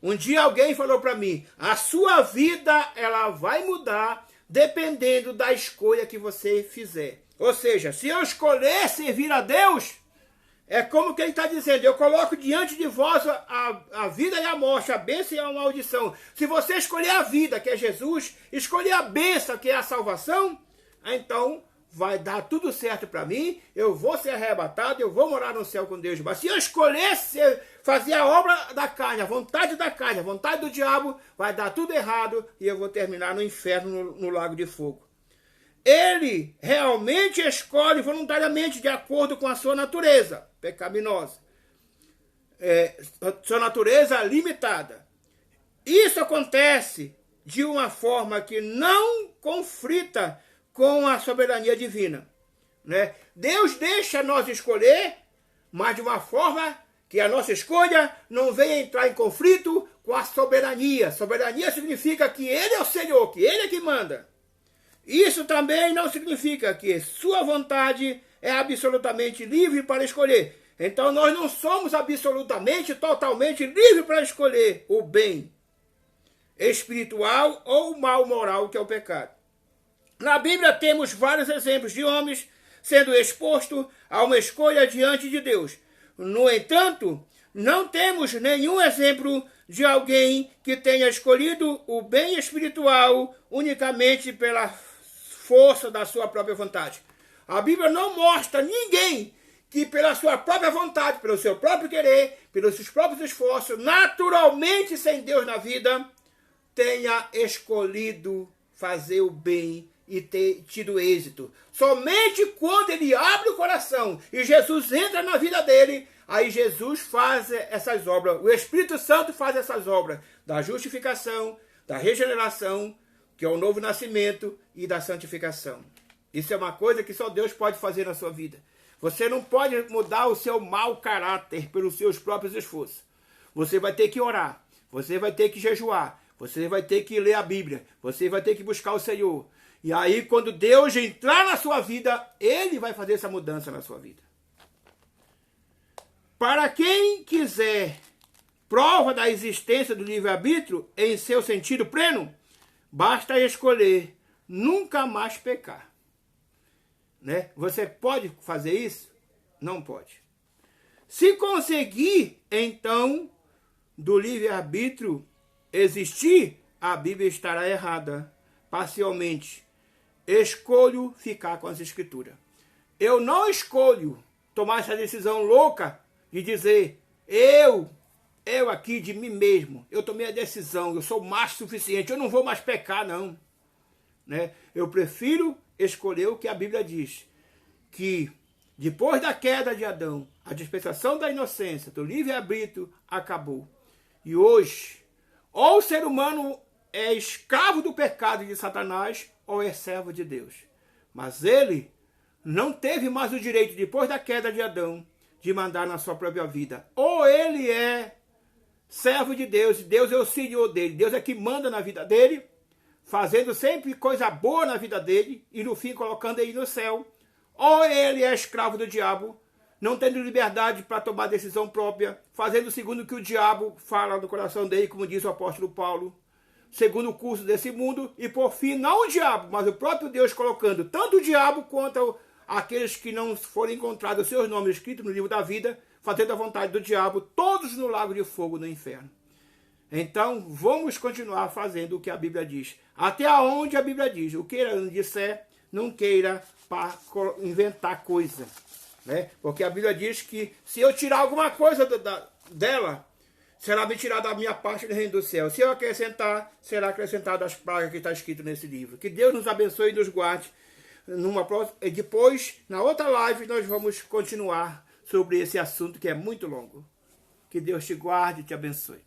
Um dia alguém falou para mim, a sua vida ela vai mudar dependendo da escolha que você fizer. Ou seja, se eu escolher servir a Deus, é como que ele está dizendo, eu coloco diante de vós a vida e a morte, a bênção e a maldição. Se você escolher a vida, que é Jesus, escolher a bênção, que é a salvação, então vai dar tudo certo para mim, eu vou ser arrebatado, eu vou morar no céu com Deus. Mas se eu escolher fazer a obra da carne, a vontade da carne, a vontade do diabo, vai dar tudo errado e eu vou terminar no inferno, no lago de fogo. Ele realmente escolhe voluntariamente de acordo com a sua natureza pecaminosa, sua natureza limitada. Isso acontece de uma forma que não conflita com a soberania divina, né? Deus deixa nós escolher, mas de uma forma que a nossa escolha não venha entrar em conflito com a soberania. Soberania significa que Ele é o Senhor, que Ele é que manda. Isso também não significa que sua vontade é absolutamente livre para escolher. Então nós não somos absolutamente, totalmente livres para escolher o bem espiritual ou o mal moral, que é o pecado. Na Bíblia temos vários exemplos de homens sendo expostos a uma escolha diante de Deus. No entanto, não temos nenhum exemplo de alguém que tenha escolhido o bem espiritual unicamente pela força da sua própria vontade. A Bíblia não mostra ninguém que pela sua própria vontade, pelo seu próprio querer, pelos seus próprios esforços, naturalmente sem Deus na vida, tenha escolhido fazer o bem e ter tido êxito. Somente quando ele abre o coração e Jesus entra na vida dele, aí Jesus faz essas obras, o Espírito Santo faz essas obras da justificação, da regeneração, que é o novo nascimento, e da santificação. Isso é uma coisa que só Deus pode fazer na sua vida. Você não pode mudar o seu mau caráter pelos seus próprios esforços. Você vai ter que orar, você vai ter que jejuar, você vai ter que ler a Bíblia, você vai ter que buscar o Senhor. E aí, quando Deus entrar na sua vida, Ele vai fazer essa mudança na sua vida. Para quem quiser prova da existência do livre-arbítrio em seu sentido pleno, basta escolher nunca mais pecar. Né? Você pode fazer isso? Não pode. Se conseguir, então, do livre-arbítrio existir, a Bíblia estará errada, parcialmente. Escolho ficar com as Escrituras. Eu não escolho tomar essa decisão louca de dizer, eu aqui de mim mesmo, eu tomei a decisão, eu sou macho suficiente, eu não vou mais pecar, não. Né? Eu prefiro escolher o que a Bíblia diz, que depois da queda de Adão, a dispensação da inocência, do livre-arbítrio, acabou. E hoje, ou o ser humano é escravo do pecado de Satanás, ou é servo de Deus. Mas ele não teve mais o direito, depois da queda de Adão, de mandar na sua própria vida. Ou ele é servo de Deus, Deus é o Senhor dele, Deus é que manda na vida dele, fazendo sempre coisa boa na vida dele, e no fim colocando ele no céu. Ou ele é escravo do diabo, não tendo liberdade para tomar decisão própria, fazendo segundo o que o diabo fala no coração dele, como diz o apóstolo Paulo, segundo o curso desse mundo, e por fim, não o diabo, mas o próprio Deus colocando tanto o diabo quanto aqueles que não foram encontrados seus nomes escritos no livro da vida, fazendo a vontade do diabo, todos no lago de fogo no inferno. Então, vamos continuar fazendo o que a Bíblia diz. Até onde a Bíblia diz. O que ele disser, não queira para inventar coisa. Né? Porque a Bíblia diz que se eu tirar alguma coisa dela, será me tirada a minha parte do reino do céu. Se eu acrescentar, será acrescentado as pragas que está escrito nesse livro. Que Deus nos abençoe e nos guarde. Depois, na outra live, nós vamos continuar sobre esse assunto que é muito longo. Que Deus te guarde e te abençoe.